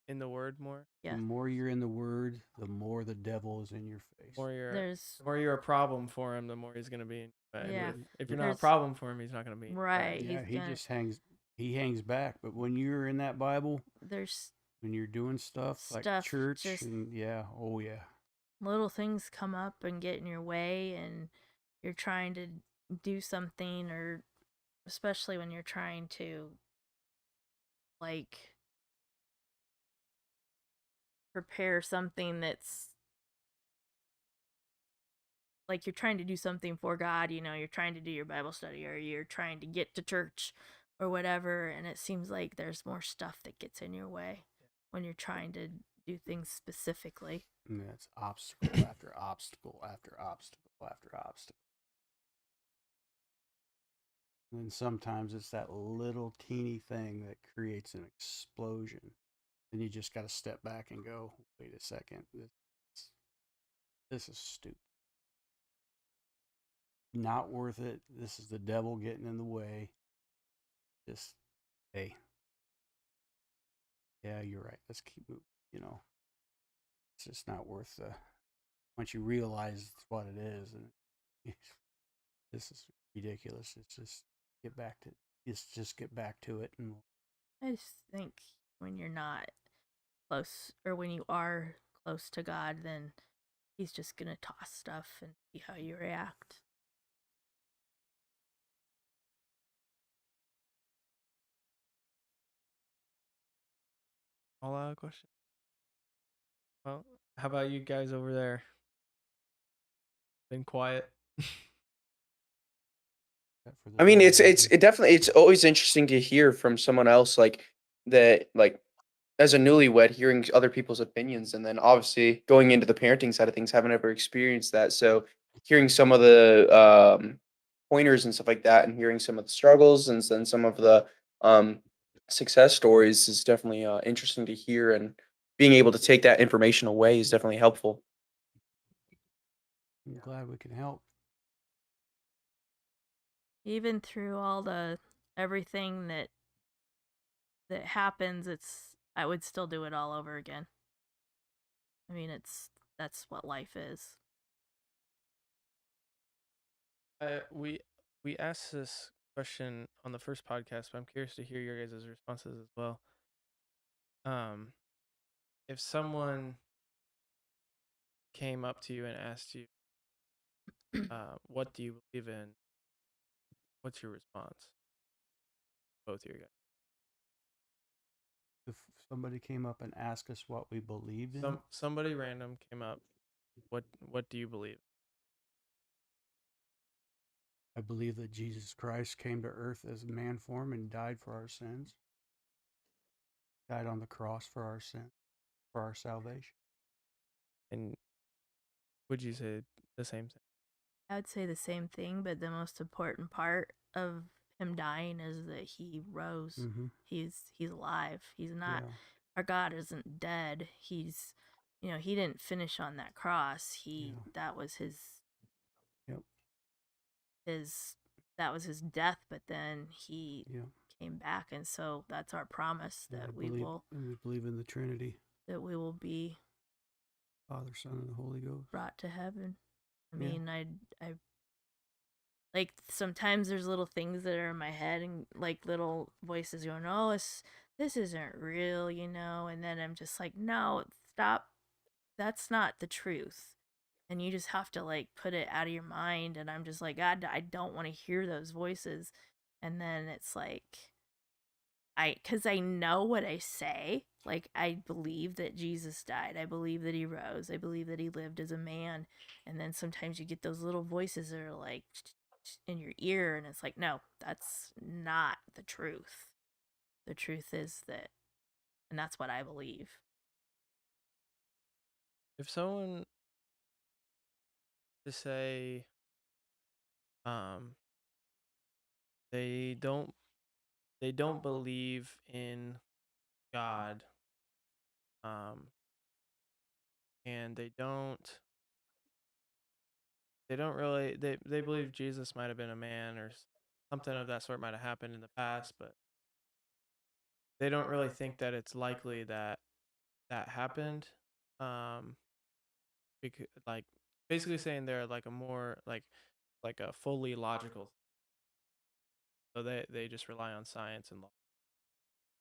Speaker 2: in the Word more?
Speaker 3: Yeah.
Speaker 1: The more you're in the Word, the more the devil is in your face.
Speaker 2: The
Speaker 3: There's
Speaker 2: more you're a problem for him, the more he's gonna be in your way.
Speaker 3: Yeah.
Speaker 2: But if you're not a
Speaker 3: There's-
Speaker 2: problem for him, he's not gonna be in your way.
Speaker 3: right.
Speaker 1: Yeah,
Speaker 3: He's gonna,
Speaker 1: just hangs back. But when you're in that Bible,
Speaker 3: there's
Speaker 1: when you're doing stuff like
Speaker 3: Stuff
Speaker 1: church,
Speaker 3: just-
Speaker 1: and oh yeah,
Speaker 3: little things come up and get in your way, and you're trying to do something, or especially when you're trying to like prepare something that's like you're trying to do something for God, you're trying to do your Bible study or you're trying to get to church or whatever, and it seems like there's more stuff that gets in your way when you're trying to do things specifically.
Speaker 1: and that's obstacle after obstacle after obstacle after obstacle. And then sometimes it's that little teeny thing that creates an explosion. Then you just got to step back and go, wait a second, this is stupid. Not worth it. This is the devil getting in the way. Just, hey, yeah, you're right. Let's keep moving. It's just not worth the. Once you realize what it is, and this is ridiculous. It's just get back to it, and
Speaker 3: I just think when you're not close, or when you are close to God, then he's just gonna toss stuff and see how you react.
Speaker 2: All out question. Well, how about you guys over there? Been quiet.
Speaker 5: I mean, it's always interesting to hear from someone else like that, like as a newlywed, hearing other people's opinions, and then obviously going into the parenting side of things, haven't ever experienced that. So hearing some of the pointers and stuff like that, and hearing some of the struggles and then some of the um, success stories is definitely interesting to hear, and being able to take that information away is definitely helpful.
Speaker 1: I'm glad we can help.
Speaker 3: Even through all the everything that happens, I would still do it all over again. I mean, that's what life is.
Speaker 2: We asked this question on the first podcast, but I'm curious to hear your guys' responses as well. If someone came up to you and asked you, what do you believe in? What's your response? Both of you guys.
Speaker 1: If somebody came up and asked us what we believed in,
Speaker 2: Somebody random came up. What do you believe?
Speaker 1: I believe that Jesus Christ came to earth as man form and died for our sins. Died on the cross for our sin, for our salvation.
Speaker 2: And would you say the same thing?
Speaker 3: I would say the same thing, but the most important part of him dying is that he rose.
Speaker 1: Mm-hmm.
Speaker 3: He's alive. He's not.
Speaker 1: Yeah.
Speaker 3: Our God isn't dead. He's, he didn't finish on that cross.
Speaker 1: Yeah.
Speaker 3: That was his
Speaker 1: Yep.
Speaker 3: his that was his death, but then he
Speaker 1: Yeah.
Speaker 3: came back, and so that's our promise
Speaker 1: And
Speaker 3: that
Speaker 1: I
Speaker 3: we
Speaker 1: believe,
Speaker 3: will
Speaker 1: and we believe in the Trinity,
Speaker 3: be
Speaker 1: Father, Son, and the Holy Ghost.
Speaker 3: brought to heaven. I
Speaker 1: Yeah.
Speaker 3: mean, I like sometimes there's little things that are in my head and like little voices going, "Oh, this isn't real," and then I'm just like, "No, stop. That's not the truth." And you just have to like put it out of your mind, and I'm just like, God, I don't want to hear those voices. And then it's like cuz I know what I say. Like, I believe that Jesus died. I believe that he rose. I believe that he lived as a man. And then sometimes you get those little voices that are like in your ear, and it's like, no, that's not the truth. The truth is that, and that's what I believe.
Speaker 2: If someone to say um they don't believe in God, um and they don't really they believe Jesus might have been a man or something of that sort might have happened in the past, but they don't really think that it's likely that that happened. Because, like, basically saying they're like a more like a fully logical, so they just rely on science and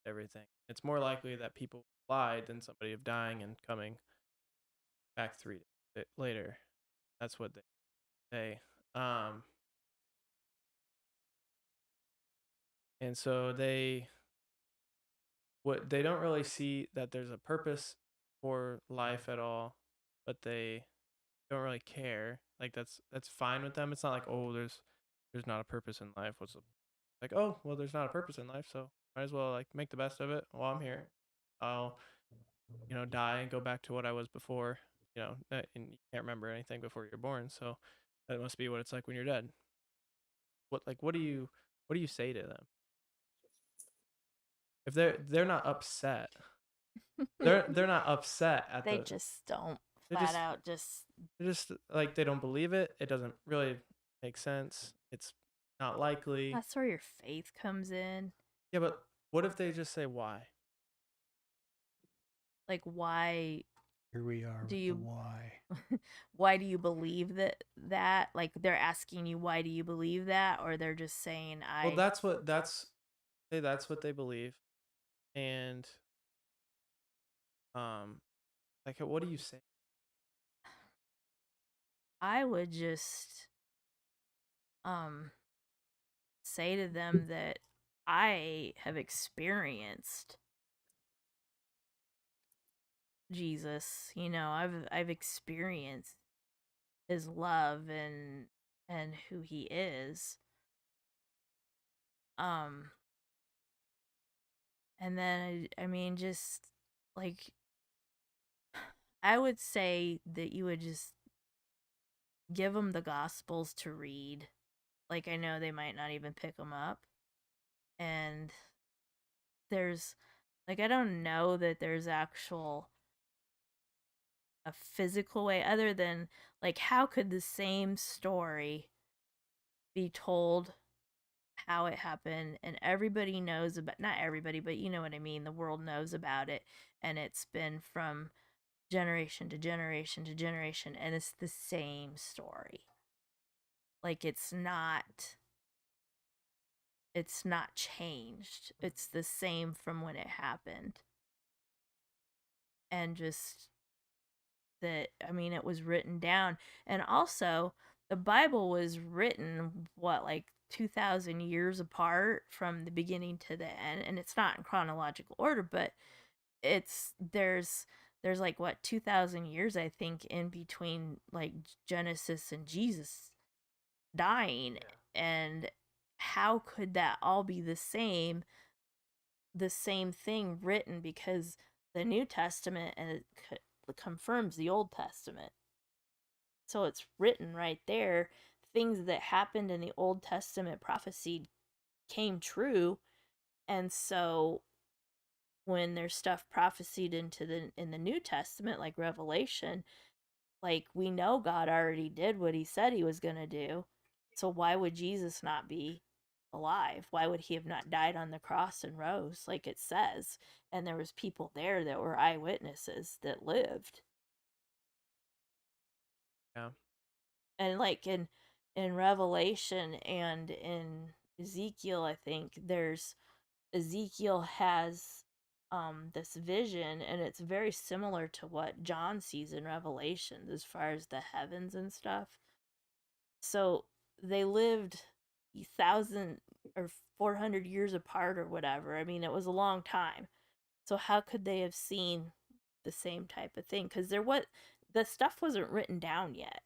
Speaker 2: everything. It's more likely that people lied than somebody of dying and coming back 3 days later. That's what they say. And so they don't really see that there's a purpose for life at all, but they don't really care. Like that's fine with them. It's not like, oh, there's not a purpose in life. What's like, oh, well, there's not a purpose in life, so might as well like make the best of it while I'm here. I'll die and go back to what I was before. And you can't remember anything before you're born, so that must be what it's like when you're dead. What do you say to them if they're not upset? They're not upset at
Speaker 3: They
Speaker 2: the.
Speaker 3: just don't
Speaker 2: They
Speaker 3: flat
Speaker 2: just
Speaker 3: out just.
Speaker 2: they're just like they don't believe it. It doesn't really make sense. It's not likely.
Speaker 3: That's where your faith comes in.
Speaker 2: Yeah, but what if they just say why?
Speaker 3: Like, why
Speaker 1: Here we are
Speaker 3: do
Speaker 1: with
Speaker 3: you
Speaker 1: the why.
Speaker 3: why do you believe that like they're asking you, why do you believe that, or they're just saying,
Speaker 2: Well, that's what they believe, and like what do you say?
Speaker 3: I would just say to them that I have experienced Jesus. I've experienced his love and who he is. Um and then I mean, just like, I would say that you would just give them the gospels to read. Like, I know they might not even pick them up, and there's like, I don't know that there's a physical way, other than like, how could the same story be told how it happened, and everybody knows about, not everybody, but you know what I mean, the world knows about it, and it's been from generation to generation to generation, and it's the same story. Like, it's not changed. It's the same from when it happened. And just that, I mean, it was written down. And also, the Bible was written, what, like 2,000 years apart from the beginning to the end. And it's not in chronological order, but there's like, what, 2,000 years, I think, in between like Genesis and Jesus dying. And how could that all be the same thing written? Because the New Testament confirms the Old Testament. So it's written right there. Things that happened in the Old Testament prophecy came true, and so when there's stuff prophesied in the New Testament, like Revelation, like we know God already did what he said he was going to do. So why would Jesus not be alive? Why would he have not died on the cross and rose like it says? And there was people there that were eyewitnesses that lived.
Speaker 2: Yeah.
Speaker 3: And like in Revelation and in Ezekiel, I think there's Ezekiel has this vision, and it's very similar to what John sees in Revelation as far as the heavens and stuff. So they lived 1,000 or 400 years apart or whatever. I mean, it was a long time. So how could they have seen the same type of thing? Because the stuff wasn't written down yet.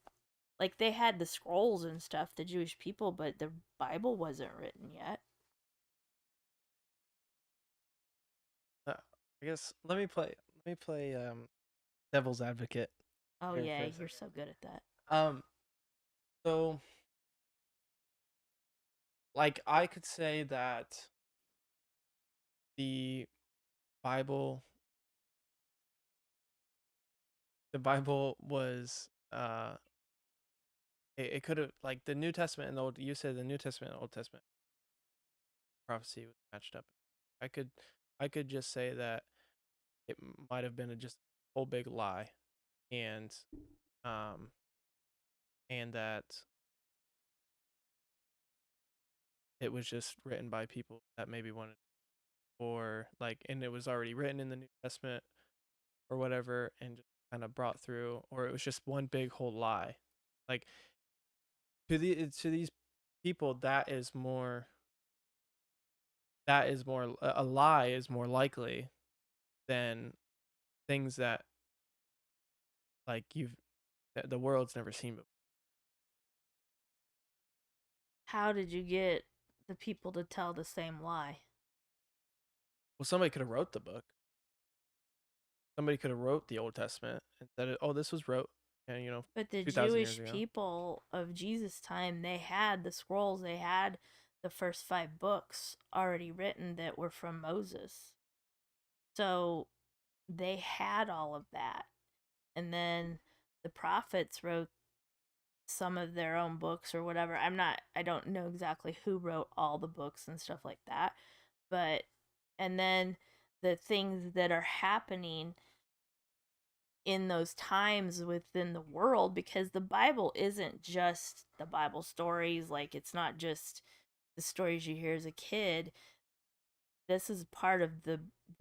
Speaker 3: Like they had the scrolls and stuff, the Jewish people, but the Bible wasn't written yet.
Speaker 2: I guess let me play devil's advocate.
Speaker 3: Oh
Speaker 2: Here for
Speaker 3: yeah,
Speaker 2: a
Speaker 3: you're
Speaker 2: second.
Speaker 3: so good at that.
Speaker 2: So like I could say that the Bible the Bible was it could have, like, the New Testament and the Old, you said the New Testament and Old Testament prophecy was matched up. I could I could just say that it might have been just a whole big lie, and um that it was just written by people that maybe wanted, or like, and it was already written in the New Testament or whatever, and just kind of brought through, or it was just one big whole lie. Like, to these people, a lie is more likely than things that, like, the world's never seen before.
Speaker 3: How did you get the people to tell the same lie?
Speaker 2: Well, somebody could have wrote the book. Somebody could have wrote the Old Testament and said, "Oh, this was wrote, and
Speaker 3: But the
Speaker 2: 2,000 years
Speaker 3: Jewish
Speaker 2: ago."
Speaker 3: people of Jesus' time, they had the scrolls, they had the first 5 books already written that were from Moses. So they had all of that. And then the prophets wrote some of their own books or whatever. I don't know exactly who wrote all the books and stuff like that. But, and then the things that are happening in those times within the world, because the Bible isn't just the Bible stories, like it's not just the stories you hear as a kid. This is part of the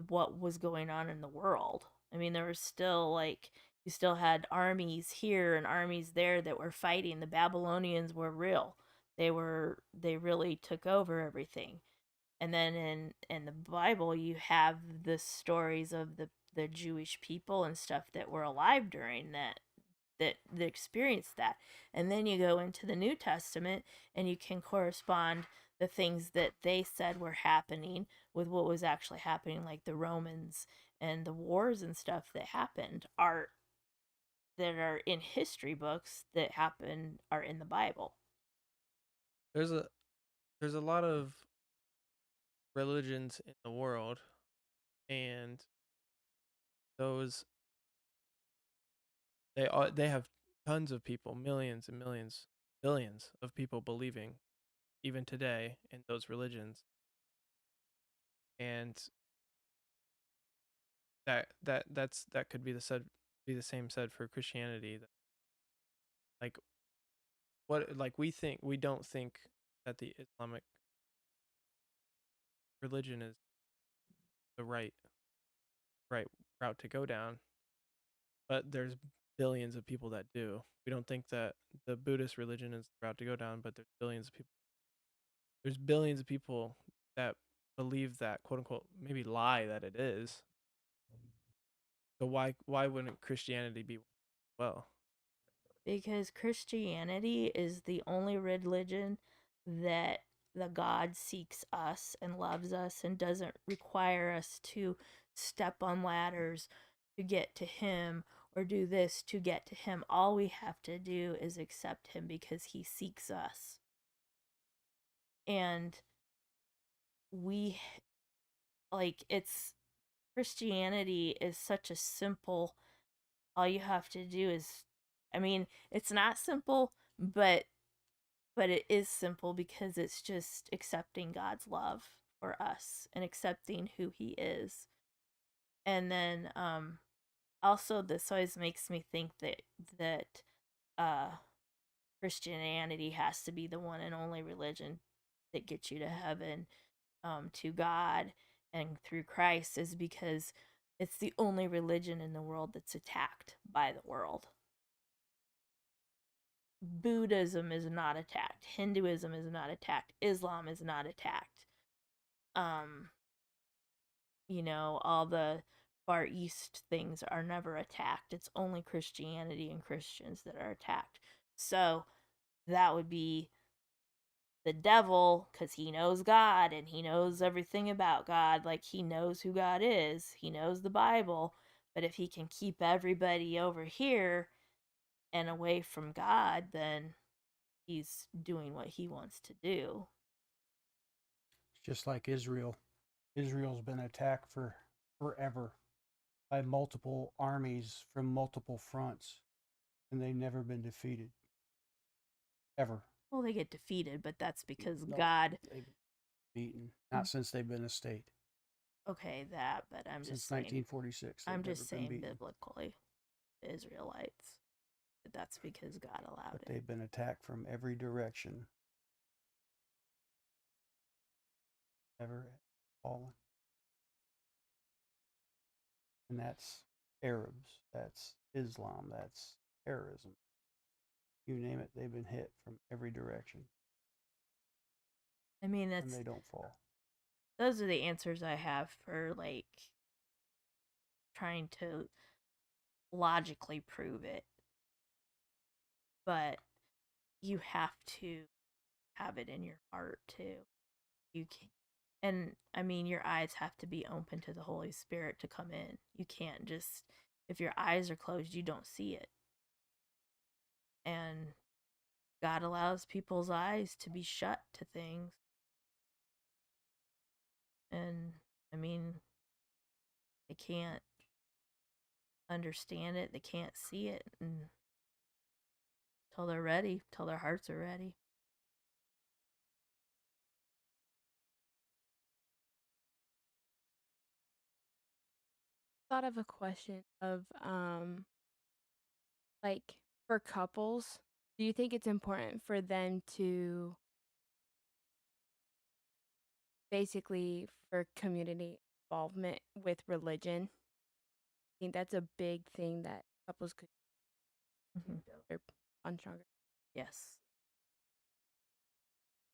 Speaker 3: what was going on in the world. I mean, there was still like you still had armies here and armies there that were fighting. The Babylonians were real. They really took over everything. And then in the Bible you have the stories of the Jewish people and stuff that were alive during that experienced that. And then you go into the New Testament and you can correspond the things that they said were happening with what was actually happening, like the Romans and the wars and stuff that happened that are in history books that happen are in the Bible.
Speaker 2: There's a lot of religions in the world, and those they have tons of people, millions and millions, billions of people believing even today in those religions, and that could be the same said for Christianity. Like, we don't think that the Islamic religion is the right route to go down, but there's billions of people that do. We don't think that the Buddhist religion is the route to go down, but there's billions of people that believe that, quote unquote, maybe lie that it is. So why wouldn't Christianity be well?
Speaker 3: Because Christianity is the only religion that the God seeks us and loves us and doesn't require us to step on ladders to get to him or do this to get to him. All we have to do is accept him because he seeks us. And we, like, it's Christianity is such a simple, all you have to do is, I mean, it's not simple, but it is simple because it's just accepting God's love for us and accepting who he is. And then also this always makes me think that uh Christianity has to be the one and only religion that gets you to heaven, to God and through Christ, is because it's the only religion in the world that's attacked by the world. Buddhism is not attacked. Hinduism is not attacked. Islam is not attacked. All the Far East things are never attacked. It's only Christianity and Christians that are attacked. So that would be the devil, because he knows God and he knows everything about God. Like, he knows who God is, he knows the Bible. But if he can keep everybody over here and away from God, then he's doing what he wants to do.
Speaker 1: It's just like Israel. Israel's been attacked for forever by multiple armies from multiple fronts, and they've never been defeated. Ever.
Speaker 3: Well, they get defeated, but that's because
Speaker 1: No,
Speaker 3: God.
Speaker 1: they've been beaten. Not since they've been a state.
Speaker 3: Okay, that, but I'm
Speaker 1: Since
Speaker 3: just saying.
Speaker 1: 1946.
Speaker 3: I'm
Speaker 1: they've
Speaker 3: just
Speaker 1: never been
Speaker 3: saying
Speaker 1: beaten.
Speaker 3: biblically, the Israelites. But that's because God allowed
Speaker 1: But
Speaker 3: it.
Speaker 1: they've been attacked from every direction. Never fallen. And that's Arabs, that's Islam, that's terrorism. You name it, they've been hit from every direction.
Speaker 3: I mean,
Speaker 1: And they don't fall.
Speaker 3: those are the answers I have for, like, trying to logically prove it. But you have to have it in your heart too. You can, and I mean, your eyes have to be open to the Holy Spirit to come in. You can't just, if your eyes are closed, you don't see it. And God allows people's eyes to be shut to things. And I mean, they can't understand it, they can't see it until they're ready, till their hearts are ready.
Speaker 6: Thought of a question of like, for couples, do you think it's important for them to basically for community involvement with religion? I think that's a big thing that couples could
Speaker 3: Mm-hmm.
Speaker 6: build their bond stronger.
Speaker 3: Yes.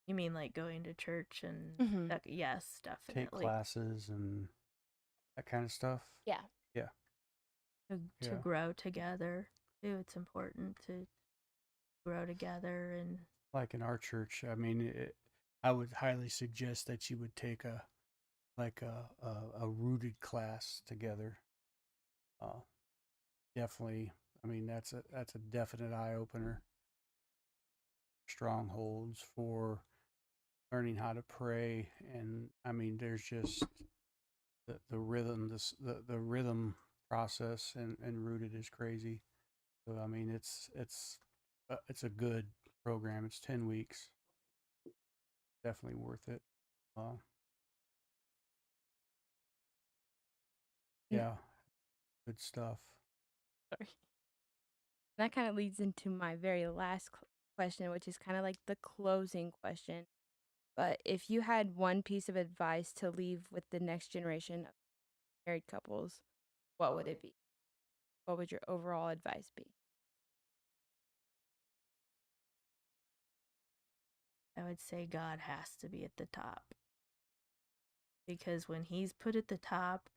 Speaker 3: You mean like going to church and
Speaker 6: Mhm.
Speaker 3: yes, definitely.
Speaker 1: Take classes and that kind of stuff.
Speaker 6: Yeah.
Speaker 1: Yeah.
Speaker 3: To
Speaker 1: Yeah.
Speaker 3: grow together too. It's important to grow together. And
Speaker 1: Like in our church, I mean, I would highly suggest that you would take a rooted class together. Definitely. I mean, that's a definite eye opener. Strongholds for learning how to pray, and I mean, there's just the rhythm, the rhythm process, and rooted is crazy. So I mean, it's a good program. It's 10 weeks. Definitely worth it. Yeah, good stuff.
Speaker 6: Sorry. That kind of leads into my very last question, which is kind of like the closing question. But if you had one piece of advice to leave with the next generation of married couples, what would it be? What would your overall advice be?
Speaker 3: I would say God has to be at the top. Because when he's put at the top,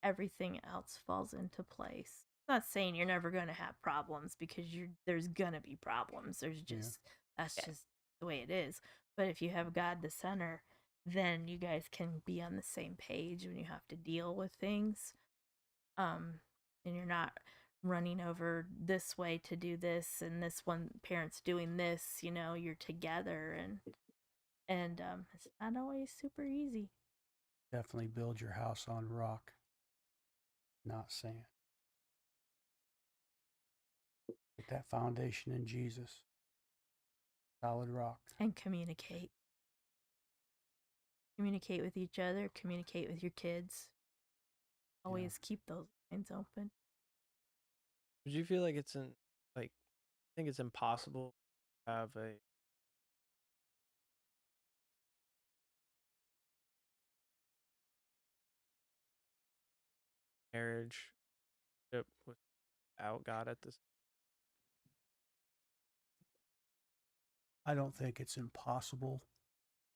Speaker 3: everything else falls into place. I'm not saying you're never going to have problems, because there's going to be problems. There's just that's just the way it is. But if you have God the center, then you guys can be on the same page when you have to deal with things. And you're not running over this way to do this, and this one parent's doing this. You're together, and it's not always super easy.
Speaker 1: Definitely build your house on rock, not sand. Put that foundation in Jesus. Solid rock.
Speaker 3: And communicate. Communicate with each other, communicate with your kids. Always keep those lines open.
Speaker 2: Would you feel like I think it's impossible to have a marriage without God at this?
Speaker 1: I don't think it's impossible.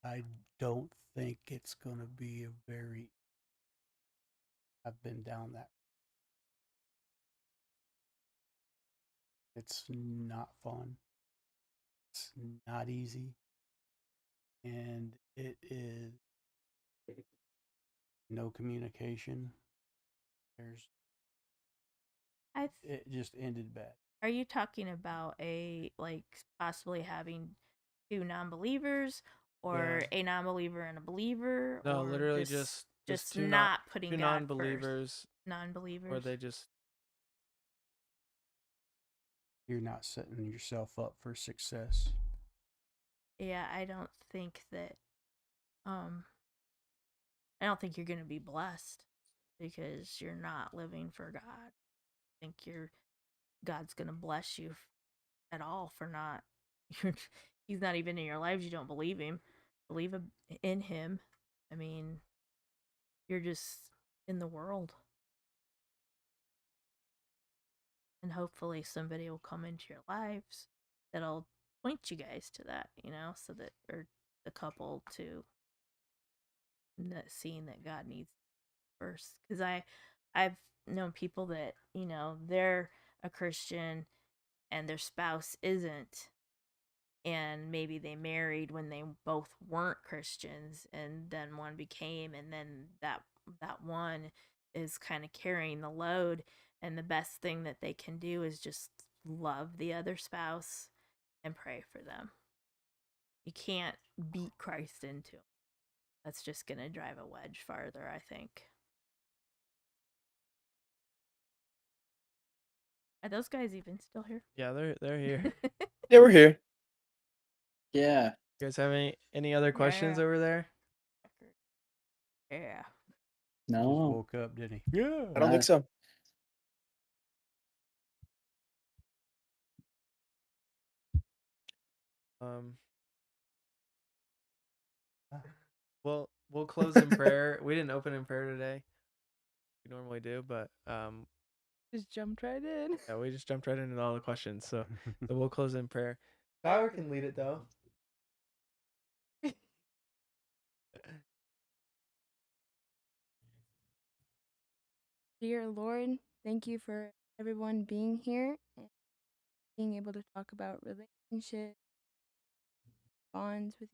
Speaker 1: I don't think it's going to be I've been down that. It's not fun. It's not easy. And it is no communication. It just ended bad.
Speaker 3: Are you talking about possibly having two non-believers, or a non-believer and a believer?
Speaker 2: No,
Speaker 3: or
Speaker 2: literally
Speaker 3: just
Speaker 2: two
Speaker 3: not putting
Speaker 2: two
Speaker 3: God
Speaker 2: non-believers,
Speaker 3: first. Non-believers.
Speaker 2: or they just
Speaker 1: You're not setting yourself up for success.
Speaker 3: Yeah, I don't think that. I don't think you're going to be blessed because you're not living for God. I think God's going to bless you at all for not. He's not even in your lives. You don't believe him. Believe in him. I mean, you're just in the world. And hopefully somebody will come into your lives that'll point you guys to that, so that, or the couple to seeing that God needs first. Because I've known people that, they're a Christian and their spouse isn't, and maybe they married when they both weren't Christians, and then one became, and then that one is kind of carrying the load, and the best thing that they can do is just love the other spouse and pray for them. You can't beat Christ into them. That's just going to drive a wedge farther, I think. Are those guys even still here?
Speaker 2: Yeah, they're here.
Speaker 5: Yeah, we're here.
Speaker 4: Yeah.
Speaker 2: You guys have any other questions
Speaker 3: Yeah.
Speaker 2: over there?
Speaker 3: Yeah.
Speaker 1: Just
Speaker 4: No.
Speaker 1: woke up, didn't he? Yeah.
Speaker 5: I don't think so.
Speaker 2: Well, we'll close in prayer. We didn't open in prayer today. We normally do, but
Speaker 6: Just jumped right in.
Speaker 2: yeah, we just jumped right into all the questions. So we'll close in prayer. Tyler can lead it though.
Speaker 6: Dear Lord, thank you for everyone being here and being able to talk about relationships, bonds with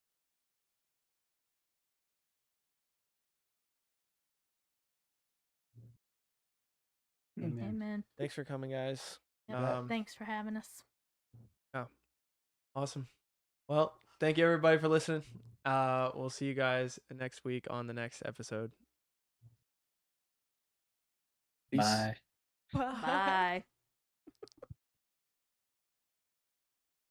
Speaker 1: Amen.
Speaker 3: Amen.
Speaker 2: Thanks for coming, guys.
Speaker 3: Yep. Thanks for having us.
Speaker 2: Yeah, awesome. Well, thank you everybody for listening. We'll see you guys next week on the next episode.
Speaker 5: Peace.
Speaker 4: Bye.
Speaker 3: Bye.